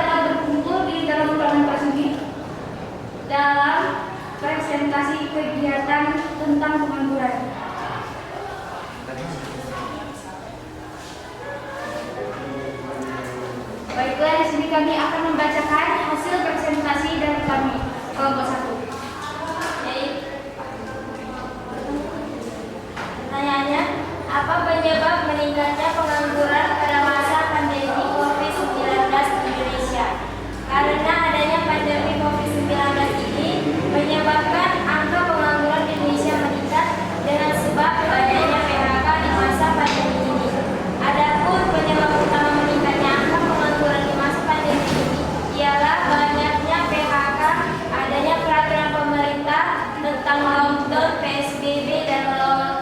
telah berkumpul di dalam ruangan Pak Sugi dalam presentasi kegiatan tentang pengangguran. Baiklah, di sini kami akan membacakan hasil presentasi dari kami kelompok 1. Pertanyaannya, apa penyebab meningkatnya pengangguran pada masa pandemi COVID-19 di Indonesia? Karena adanya pandemi COVID-19 ini menyebabkan angka pengangguran di Indonesia meningkat dengan sebab banyaknya PHK di masa pandemi ini. Adapun penyebab utama meningkatnya angka pengangguran di masa pandemi ini ialah banyaknya PHK, adanya peraturan pemerintah tentang lockdown, PSBB, dan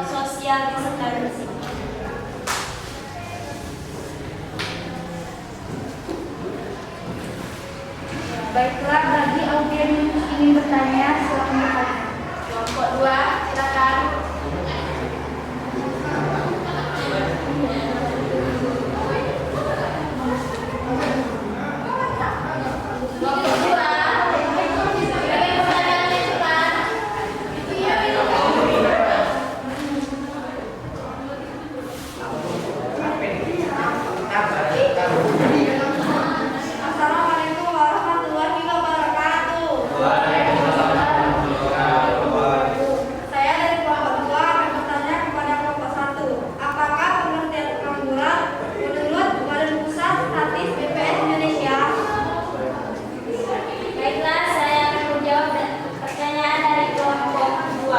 social distancing. Baiklah, bagi audien yang ingin bertanya, silakan bertanya. Kelompok 2, silakan. Kelompok 2, silakan pertanyaannya cepat. Assalamualaikum warahmatullahi wabarakatuh. Saya dari kelompok 2 akan bertanya kepada kelompok 1. Apakah pengertian pengangguran menurut Badan Pusat Statistik BPS Indonesia? Baiklah, saya akan menjawab pertanyaan dari kelompok 2.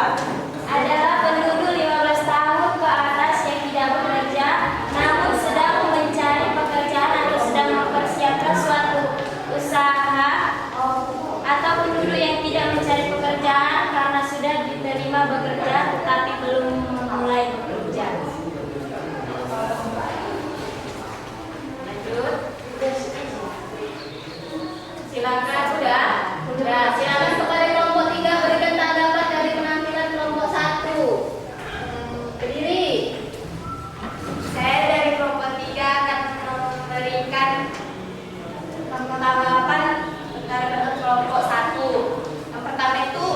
Adalah penduduk 15 tahun ke atas yang tidak bekerja, namun sedang mencari pekerjaan atau sedang mempersiapkan suatu usaha, atau penduduk yang tidak mencari pekerjaan karena sudah diterima bekerja tetapi belum memulai bekerja. Lanjut. Silakan sudah. Silakan kepada kelompok 3 berikan tanggapan dari penampilan kelompok 1. Berdiri. Saya dari kelompok 3 akan memberikan tanggapan terhadap kelompok 1. Yang pertama itu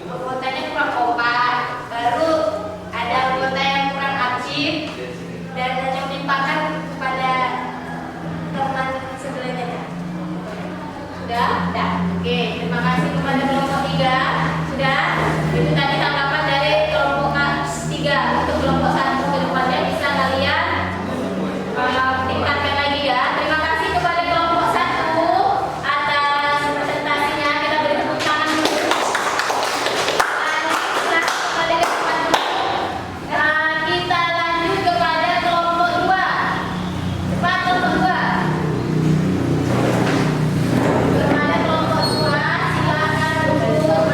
anggotanya kurang kompak, baru ada anggota yang kurang aktif dan hanya menimpakan kepada teman sebelahnya. Sudah? Sudah. Oke, terima kasih kepada kelompok 3. Sudah? Itu tadi tanggapan dari kelompok 3. Untuk kelompok 1 ke depannya bisa kalian tingkatkan lagi ya. Terima kasih kepada kelompok 1 atas presentasinya. Kita beri tepuk tangan dulu. Kita lanjut kepada kelompok 2. Cepat kelompok 2. Kepada kelompok 2, silakan untuk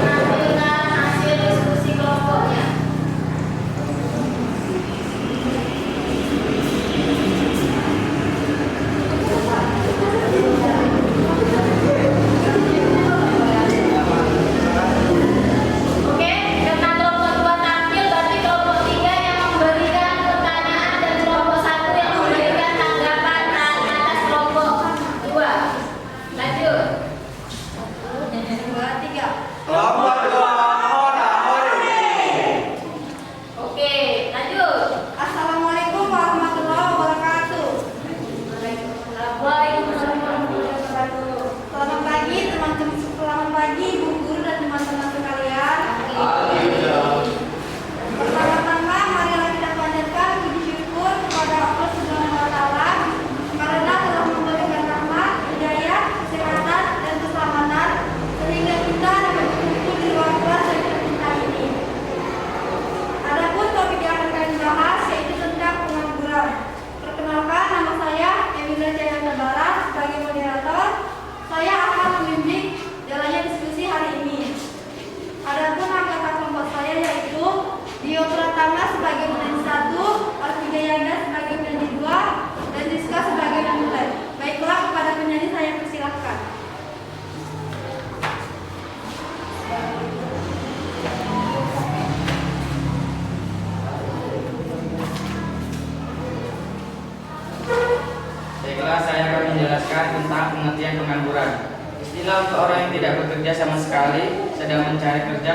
pengangguran. Istilah untuk orang yang tidak bekerja sama sekali, sedang mencari kerja,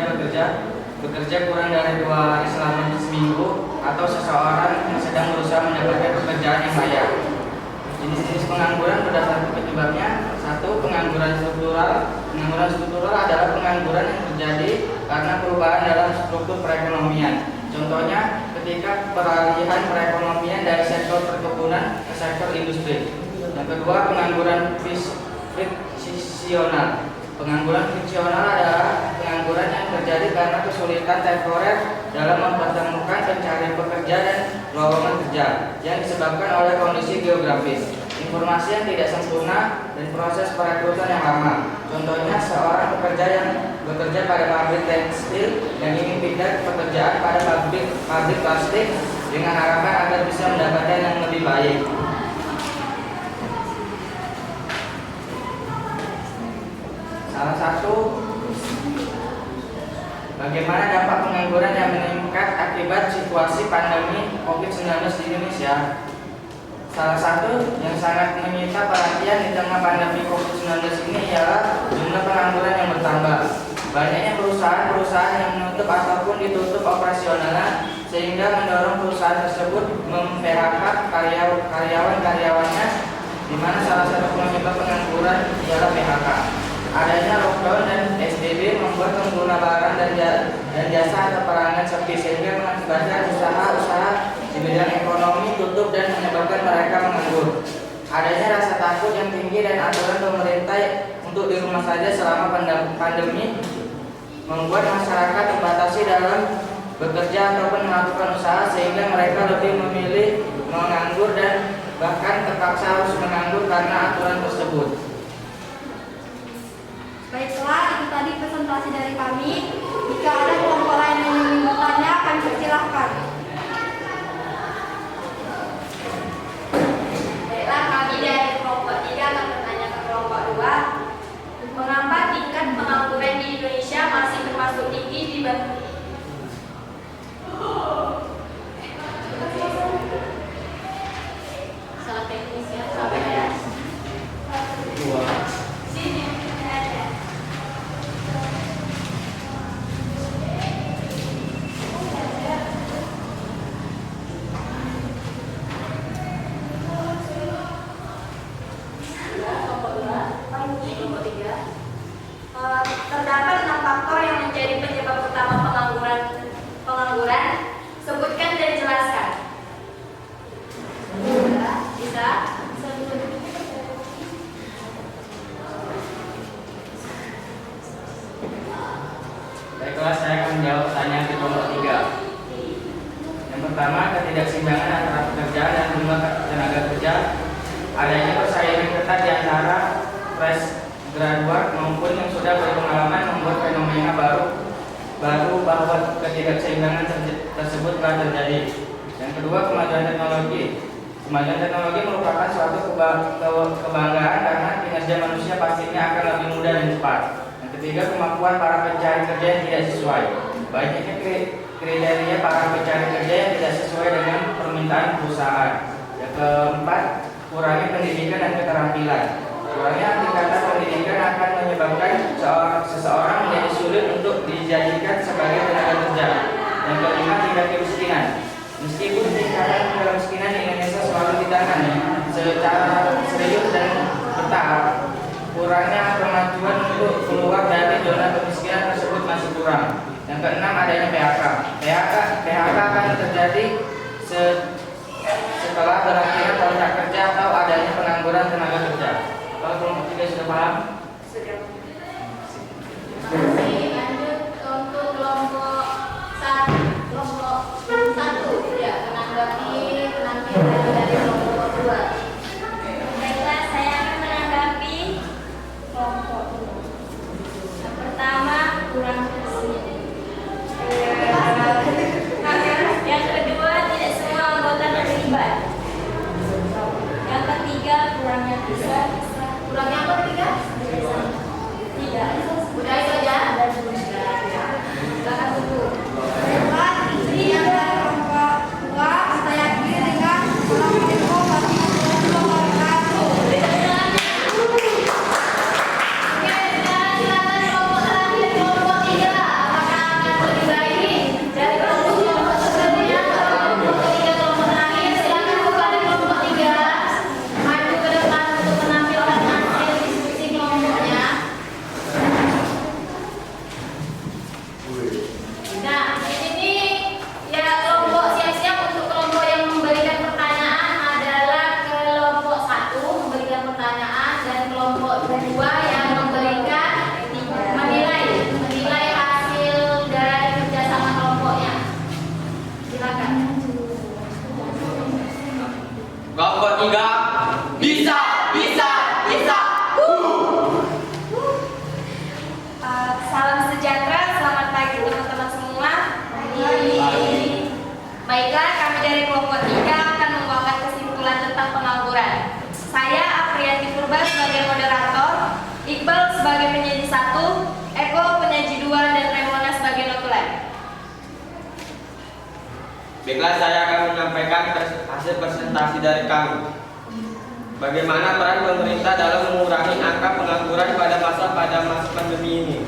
bekerja kurang dari 2 hari selama seminggu, atau seseorang yang sedang berusaha mendapatkan pekerjaan yang layak. Jenis-jenis pengangguran berdasarkan penyebabnya. 1. Pengangguran struktural. Pengangguran struktural adalah pengangguran yang terjadi karena perubahan dalam struktur perekonomian. Contohnya ketika peralihan perekonomian dari sektor perkebunan ke sektor industri. Yang kedua, pengangguran friksional. Pengangguran friksional adalah pengangguran yang terjadi karena kesulitan temporer dalam mempertemukan pencari pekerja dan lowongan kerja yang disebabkan oleh kondisi geografis, informasi yang tidak sempurna, dan proses perekrutan yang lama. Contohnya seorang pekerja yang bekerja pada pabrik tekstil yang ingin pindah pekerjaan pada pabrik plastik dengan harapan agar bisa mendapatkan yang lebih baik. Salah satu, bagaimana dampak pengangguran yang meningkat akibat situasi pandemi COVID-19 di Indonesia. Salah satu yang sangat menyita perhatian di tengah pandemi COVID-19 ini ialah jumlah pengangguran yang bertambah. Banyaknya perusahaan-perusahaan yang menutup ataupun ditutup operasionalnya, sehingga mendorong perusahaan tersebut mem-PHK karyawan-karyawannya, di mana salah satu penyebab pengangguran ialah PHK. Adanya lockdown dan SBB membuat pengguna barang dan jasa atau pelanggan sepi, sehingga mengakibatkan usaha-usaha di bidang ekonomi tutup dan menyebabkan mereka menganggur. Adanya rasa takut yang tinggi dan aturan pemerintah untuk di rumah saja selama pandemi membuat masyarakat dibatasi dalam bekerja ataupun melakukan usaha, sehingga mereka lebih memilih menganggur dan bahkan terpaksa harus menganggur karena aturan tersebut. Baiklah, itu tadi presentasi dari kami. Jika ada kelompok lain yang ingin bertanya, kami persilahkan. Baiklah, kami dari kelompok 3 akan bertanya ke kelompok 2. Mengapa tingkat pengangguran di Indonesia masih termasuk tinggi dibanding salah teknis ya, sampai ya. Sini ada. Terdapat 6 faktor yang menjadi penyebab utama pengangguran. Sebutkan dan jelaskan. Bisa? Baiklah, saya akan menjawab pertanyaan di kelompok 3. Yang pertama, ketidakseimbangan antara pekerjaan dan jumlah tenaga kerja. Adanya persaingan ketat di antara fresh graduate maupun yang sudah berpengalaman membuat fenomena baru bahwa ketidakseimbangan tersebut telah terjadi. Yang kedua, kemajuan teknologi. Kemajuan teknologi merupakan suatu kebanggaan karena kinerja manusia pastinya akan lebih mudah dan cepat. Yang ketiga, kemampuan para pencari kerja yang tidak sesuai. Banyaknya kriteria para pencari kerja yang tidak sesuai dengan permintaan perusahaan. Yang keempat, kurangnya pendidikan dan keterampilan. Kurangnya tingkatan pendidikan akan menyebabkan seseorang menjadi sulit untuk dijadikan sebagai tenaga kerja. Yang kelima, tingkat kemiskinan. Meskipun tingkatan kemiskinan di Indonesia selalu ditangani secara serius dan bertahap, kurangnya kemajuan untuk keluar dari zona kemiskinan tersebut masih kurang. Yang keenam, adanya PHK. PHK akan terjadi setelah berakhirnya kontrak kerja atau adanya pengangguran tenaga kerja. Kalau kelompok 3 sudah paham? Sudah. Lanjut untuk kelompok 1 ya, menanggapi penampilan dari kelompok 2. Baiklah, saya akan menanggapi kelompok 2. Yang pertama, kurang resmi. Yang kedua, tidak semua anggota terlibat. Yang ketiga, kurangnya bisa. Kurangnya apa ketiga? kedua yang memberikan menilai hasil dari kerjasama kelompoknya. Silakan. Kelompok 3 bisa. Salam sejahtera, selamat pagi teman-teman semua. Baiklah, kami dari kelompok 3 akan membawakan kesimpulan tentang pengangguran. Saya Aprianti Purba sebagai moderator, Iqbal sebagai penyaji 1, Eko penyaji 2, dan Remona sebagai notulen. Baiklah, saya akan menyampaikan hasil presentasi dari kami. Bagaimana peran pemerintah dalam mengurangi angka pengangguran pada masa pandemi ini?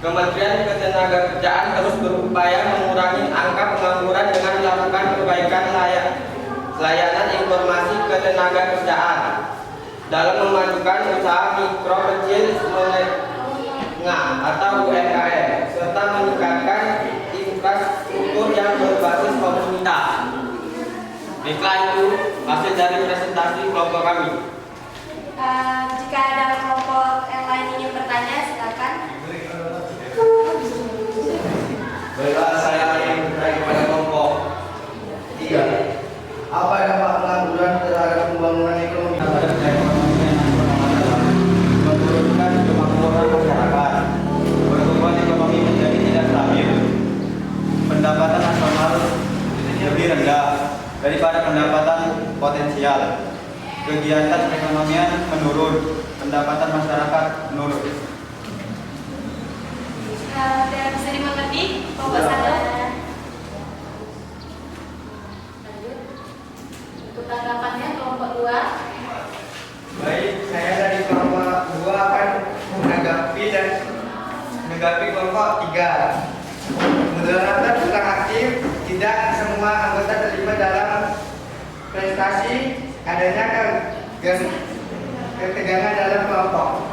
Kementerian Ketenagakerjaan terus berupaya mengurangi angka pengangguran dengan melakukan perbaikan layanan informasi ketenagakerjaan dalam memajukan usaha mikro kecil menengah atau UMKM serta meningkatkan infrastruktur yang berbasis komunitas. Baiklah, itu hasil dari presentasi kelompok kami. Jika ada kelompok yang lain ingin bertanya, silakan. Baiklah, saya ingin bertanya kepada kelompok 3. Apa dampak pengangguran terhadap pembangunan ekonomi? Terhadap ekonomi nasional adalah menurunkan kemakmuran masyarakat, pertumbuhan ekonomi menjadi tidak stabil, pendapatan nasional lebih rendah daripada pendapatan potensial, kegiatan perekonomian menurun, pendapatan masyarakat menurun. Tidak bisa dimengerti, kelompok 1. Untuk tanggapannya kelompok 2. Baik, saya dari kelompok 2 akan menanggapi kelompok 3. Moderator kurang aktif, tidak semua anggota terlibat dalam prestasi, adanya ketegangan dalam kelompok.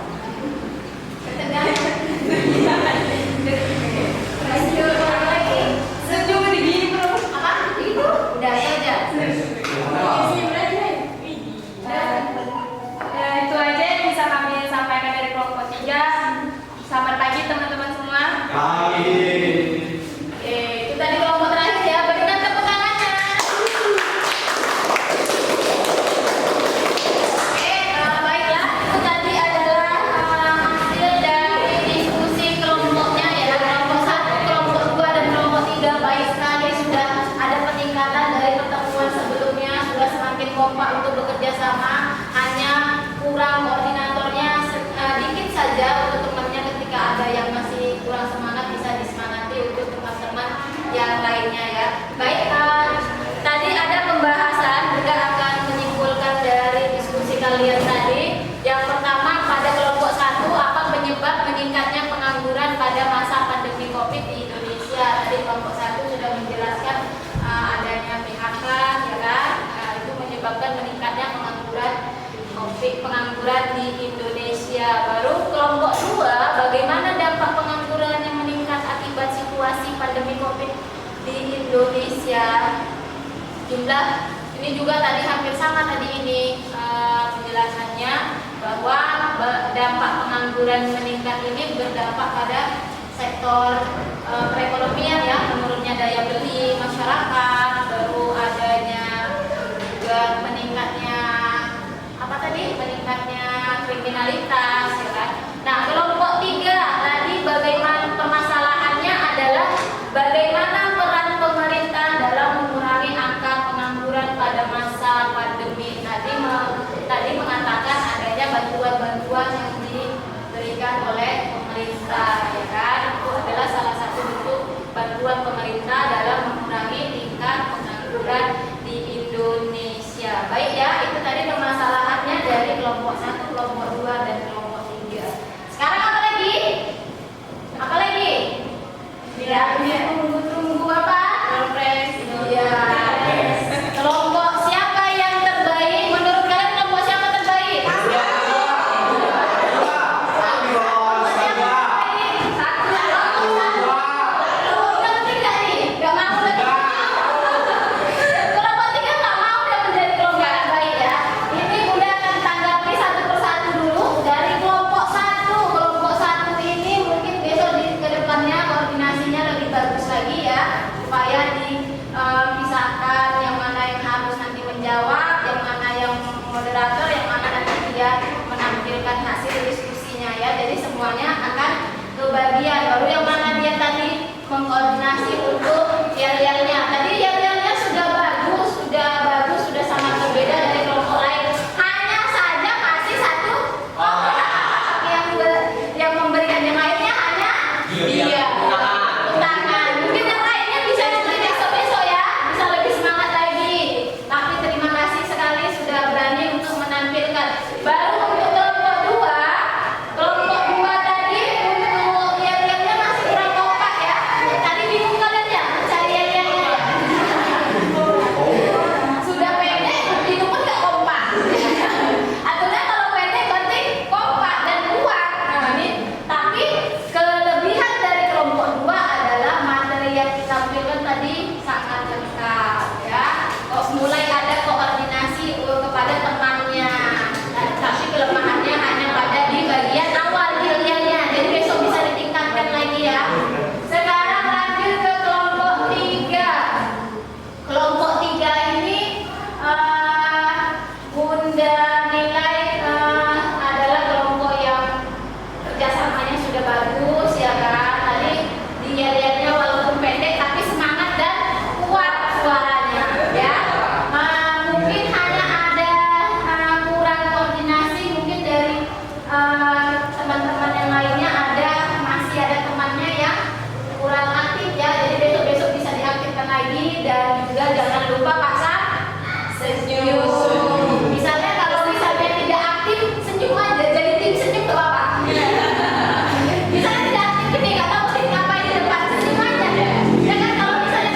Senyum begini bro. Apa? Itu udah saja. Itu aja yang bisa kami sampaikan dari kelompok 3. Selamat pagi teman-teman semua. Pagi. Itu tadi kelompok terakhir ya. Berikan tepuk tangannya. Baiklah. Itu tadi adalah hasil dari diskusi kelompoknya ya. Kelompok 1, kelompok 2, dan kelompok 3. Baik sekali, sudah ada peningkatan dari pertemuan sebelumnya. Sudah semakin kompak untuk bekerja sama. Hanya kurang koordinatornya dikit saja untuk temannya, ketika ada yang masih kurang semangat bisa disemangati untuk teman-teman yang lainnya ya. Baik, tadi ada pembahasan juga akan menyimpulkan dari diskusi kalian tadi. Yang pertama, pada kelompok 1, apa penyebab meningkatnya pengangguran pada masa pandemi COVID di Indonesia? Tadi kelompok 1 sudah menjelaskan adanya PHK ya kan, itu menyebabkan meningkatnya pengangguran di Indonesia. Baru kelompok 2, bagaimana dampak pengangguran yang meningkat akibat situasi pandemi COVID di Indonesia. Jumlah ini juga tadi hampir sama tadi ini penjelasannya, bahwa dampak pengangguran meningkat ini berdampak pada sektor perekonomian ya, menurunnya daya beli masyarakat, baru adanya juga meningkatnya kriminalitas ya kan. Nah, kelompok 3 tadi bagaimana permasalahannya adalah bagaimana peran pemerintah dalam mengurangi angka pengangguran pada masa pandemi. Tadi mengatakan adanya bantuan-bantuan yang diberikan oleh pemerintah ya kan. Itu adalah salah satu bentuk bantuan pemerintah dalam mengurangi tingkat menampilkan hasil diskusinya ya. Jadi semuanya akan kebagian. Baru yang mana dia tadi mengkoordinasi untuk yel-yelnya. Tadi yel-yelnya sudah bagus, sudah sangat berbeda dari kelompok lain. Hanya saja masih satu orang yang memberikan, yang lainnya hanya dia. Tangan. Mungkin yang lainnya bisa nanti besok-besok ya, bisa lebih semangat lagi. Tapi terima kasih sekali sudah berani untuk menampilkan. Baru untuk kelompok dua tadi untuk yel-yelnya masih kurang kompak ya. Tadi bingung kalian ya mencari yel-yelnya. Sudah pendek, bingung pun nggak kompak. Aturnya kalau pendek berarti kompak dan kuat. Nah ini, tapi kelebihan dari kelompok dua adalah materi yang ditampilkan tadi sangat lengkap ya. Kok mulai ada koordinasi kepada temannya. Tapi kelemahannya hanya pada di bagian awal yel-yelnya. Jadi besok bisa ditingkatkan lagi ya. Sekarang lanjut ke kelompok 3. Kelompok 3 ini Bunda nilai adalah kelompok yang kerjasamanya sudah bagus ya kan. Tadi di yel-yelnya walaupun pendek tapi semangat dan kuat suaranya ya. Mungkin hanya ada kurang koordinasi mungkin dari teman-teman yang lainnya, masih ada temannya yang kurang aktif ya. Jadi besok-besok bisa diaktifkan lagi dan juga jangan lupa pasang senyum. Misalnya kalau misalnya tidak aktif senyum aja, jadi tim senyum ke bapak. Misalnya tidak aktif ini nggak tahu ngapain di depan, senyum aja deh. Ya kan kalau misalnya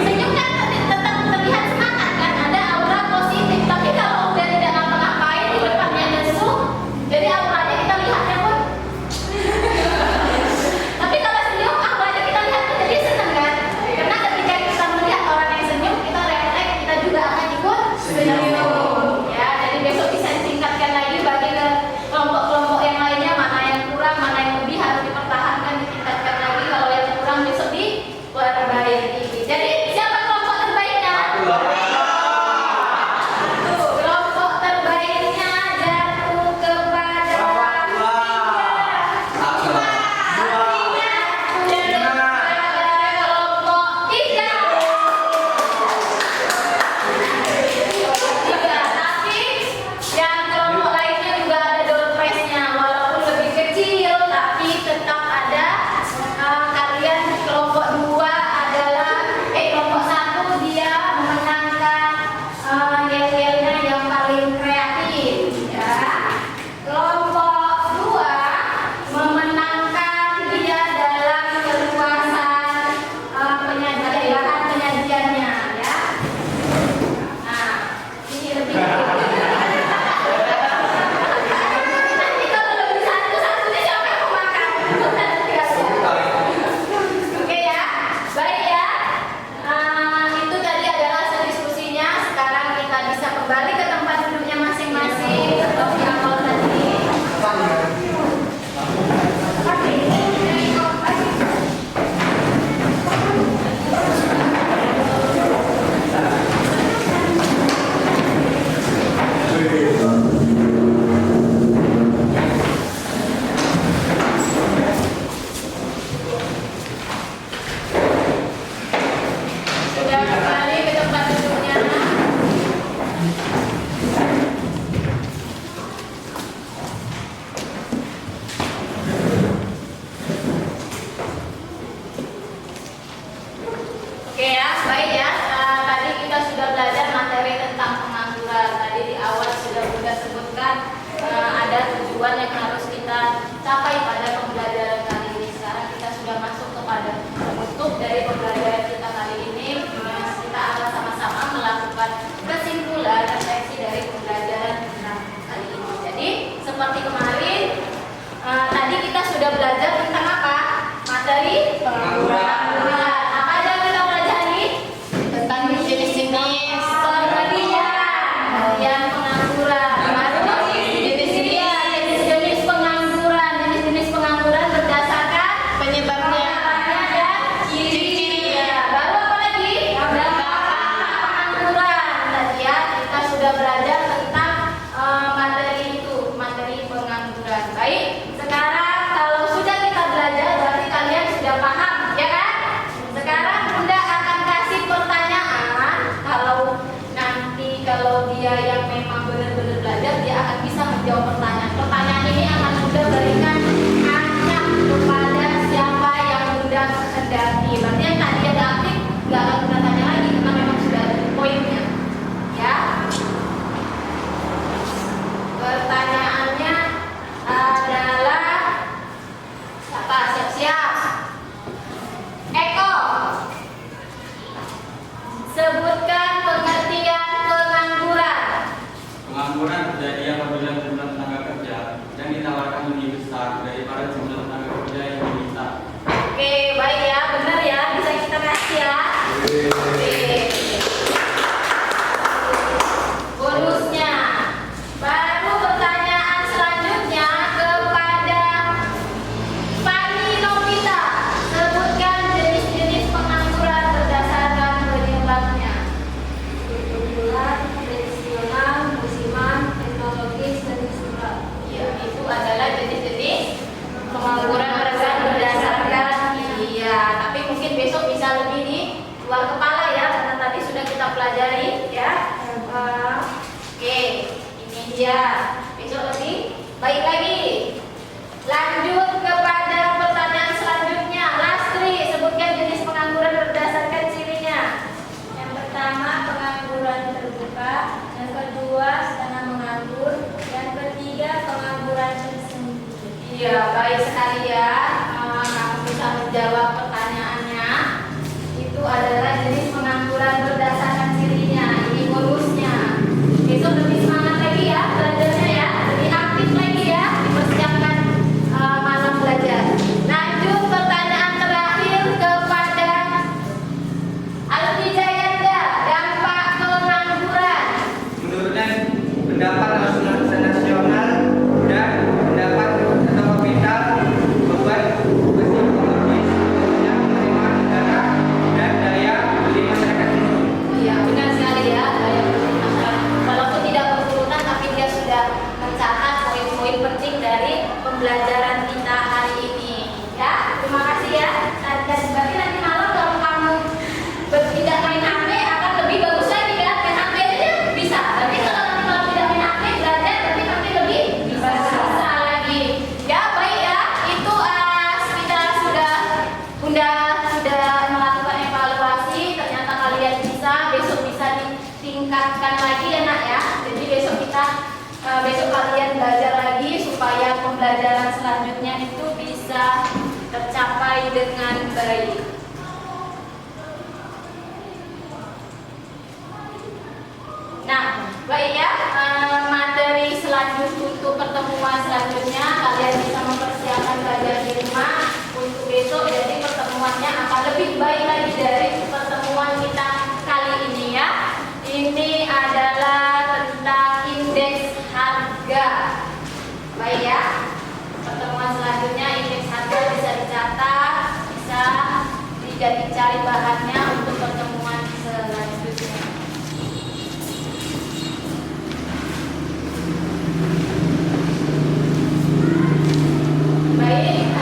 senyum kan tetap terlihat semangat kan, ada aura positif. Tapi kalau udah tidak ngapa-ngapain di depannya lesu, jadi auranya kita lihatnya pun. Tapi kalau senyum auranya kita lihat pun jadi senang kan. Karena ketika kita melihat orang yang senyum, kita refleks, kita juga akan ikut senyum. Ya, jadi besok bisa ditingkatkan lagi bagi ke kelompok-kelompok yang lainnya, mana yang kurang, mana yang lebih harus dipertahankan, ditingkatkan lagi. Kalau yang kurang besok diperbaiki. Jadi siapa kelompok terbaiknya? Kelompok terbaiknya jatuh kepada kelompok 3. Tapi yang kelompok lainnya juga ada door prize-nya, walaupun lebih kecil tapi tetap ada. Kalian kelompok 2 adalah kelompok 1 dia memenangkan yel-yelnya yang paling kreatif ya. Kelompok 2 memenangkan dia dalam keluasan penyajiannya ya. Nah, ini lebih nanti kalau lebih satu ini siapa yang mau makan? Oke ya, baik ya. Itu tadi adalah hasil diskusinya. Sekarang kita bisa kembali ke tempat duduknya masing-masing seperti awal tadi. Sudah kembali ke tempat duduknya. Oke ya, baik ya. Tadi kita sudah belajar materi tentang pengangguran. Tadi di awal sudah sebutkan ada tujuan yang harus kita capai pada pembelajaran kali ini. Sekarang kita sudah masuk kepada penutup dari pembelajaran kita kali ini. Kita akan sama-sama melakukan kesimpulan refleksi dari pembelajaran kita kali ini. Jadi seperti kemarin tadi kita sudah belajar tentang apa? Materi pengangguran. Apa aja yang kita pelajari? Tentang jenis-jenis yang pengangguran. Jenis-jenis pengangguran berdasarkan penyebabnya dan ciri-cirinya. Baru apa lagi? Pengangguran. Tadi ya kita sudah belajar tentang materi itu, materi pengangguran. pengangguran. Baik, sekarang kalau sudah kita belajar berarti kalian sudah paham, ya kan? Sekarang Bunda akan kasih pertanyaan. Kalau dia yang memang benar-benar belajar, dia akan bisa menjawab pertanyaan. Pertanyaan ini akan Bunda berikan hanya kepada siapa yang Bunda kehendaki. Berarti yang tadi ada aktif nggak akan Bunda tanya lagi karena memang sudah ada poinnya, ya. Pertanyaannya adalah siapa? Siap-siap. Eko, sebutkan pengertian pengangguran. Pengangguran terjadi apabila jumlah tenaga kerja yang ditawarkan lebih besar daripada jumlah tenaga kerja yang diminta. Oke, baik ya, benar ya, bisa kita kasih ya. Oke. Bonusnya. Baru pertanyaan selanjutnya kepada Fani Novita. Sebutkan jenis-jenis pengangguran berdasarkan penyebabnya. Kebetulan, tradisional, musiman, teknologis, dan struktural. Ya, itu adalah jenis-jenis pengangguran berdasarkan iya, tapi mungkin besok bisa lebih di luar kepala ya, karena tadi sudah kita pelajari ya. Oke, ini dia. Besok lebih baik lagi. Lanjut kepada pertanyaan selanjutnya. Lastri, sebutkan jenis pengangguran berdasarkan cirinya. Yang pertama, pengangguran terbuka. Yang kedua, setengah menganggur. Yang ketiga, pengangguran tersembunyi. Iya, baik sekali ya. Kamu bisa menjawab pertanyaannya. Itu adalah jenis pengangguran berdasarkan cirinya. Ini bonusnya. Besok lebih semangat lagi ya belajarnya ya, lebih aktif lagi ya, dipersiapkan malam belajar. Lanjut pertanyaan terakhir kepada Alfi Jayanda, dampak pengangguran. Menurutnya pendapat nasional dan pendapat atau kapital beban psikologis yang penerimaan negara dan daya beli masyarakat menurun. Iya, benar sekali ya, daya beli masyarakat. Walaupun tidak berurutan tapi dia sudah mencatat poin-poin penting dari pembelajaran kita hari ini. Ya, terima kasih ya. Dan berarti nanti malam kalau kamu tidak main HP akan lebih bagus lagi ya. Main HP aja bisa. Tapi kalau nanti malam tidak main HP belajar berarti nanti lebih bisa lagi. Ya, baik ya. Itu kita Bunda sudah melakukan evaluasi. Ternyata kalian bisa. Besok bisa ditingkatkan lagi ya nak ya. Jadi besok kalian belajar lagi supaya pembelajaran selanjutnya itu bisa tercapai dengan baik. Nah, baik ya, materi selanjutnya untuk pertemuan selanjutnya kalian bisa mempersiapkan belajar di rumah untuk besok. Jadi pertemuannya akan lebih baik lagi dari pertemuan kita kali ini ya. Ini adalah tentang indeks harga. Baik ya. Pertemuan selanjutnya indeks harga bisa dicatat, bisa dicari bahannya untuk pertemuan selanjutnya. Baik,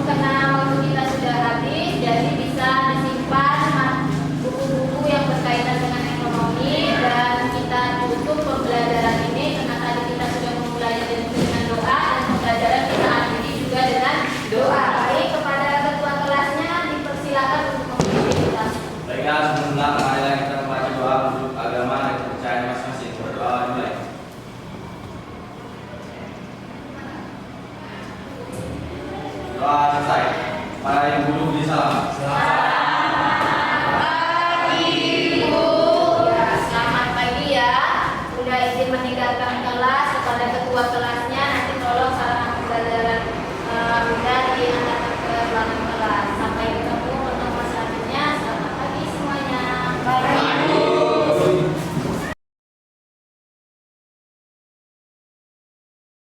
karena waktu kita sudah habis, jadi bisa disimpan buku-buku yang berkaitan dengan ekonomi dan kita tutup pembelajaran ini karena tadi kita sudah memulai dengan doa dan pembelajaran kita akhiri juga dengan doa. Baik, kepada ketua kelasnya dipersilakan untuk memimpin kita. Baiklah, sebelumnya marilah kita membaca doa untuk agama dan kepercayaan masing-masing. Berdoa dimulai. Doa selesai. Para yang dulu beri salam. Selamat pagi ya. Bunda izin meninggalkan kelas kepada ketua kelas.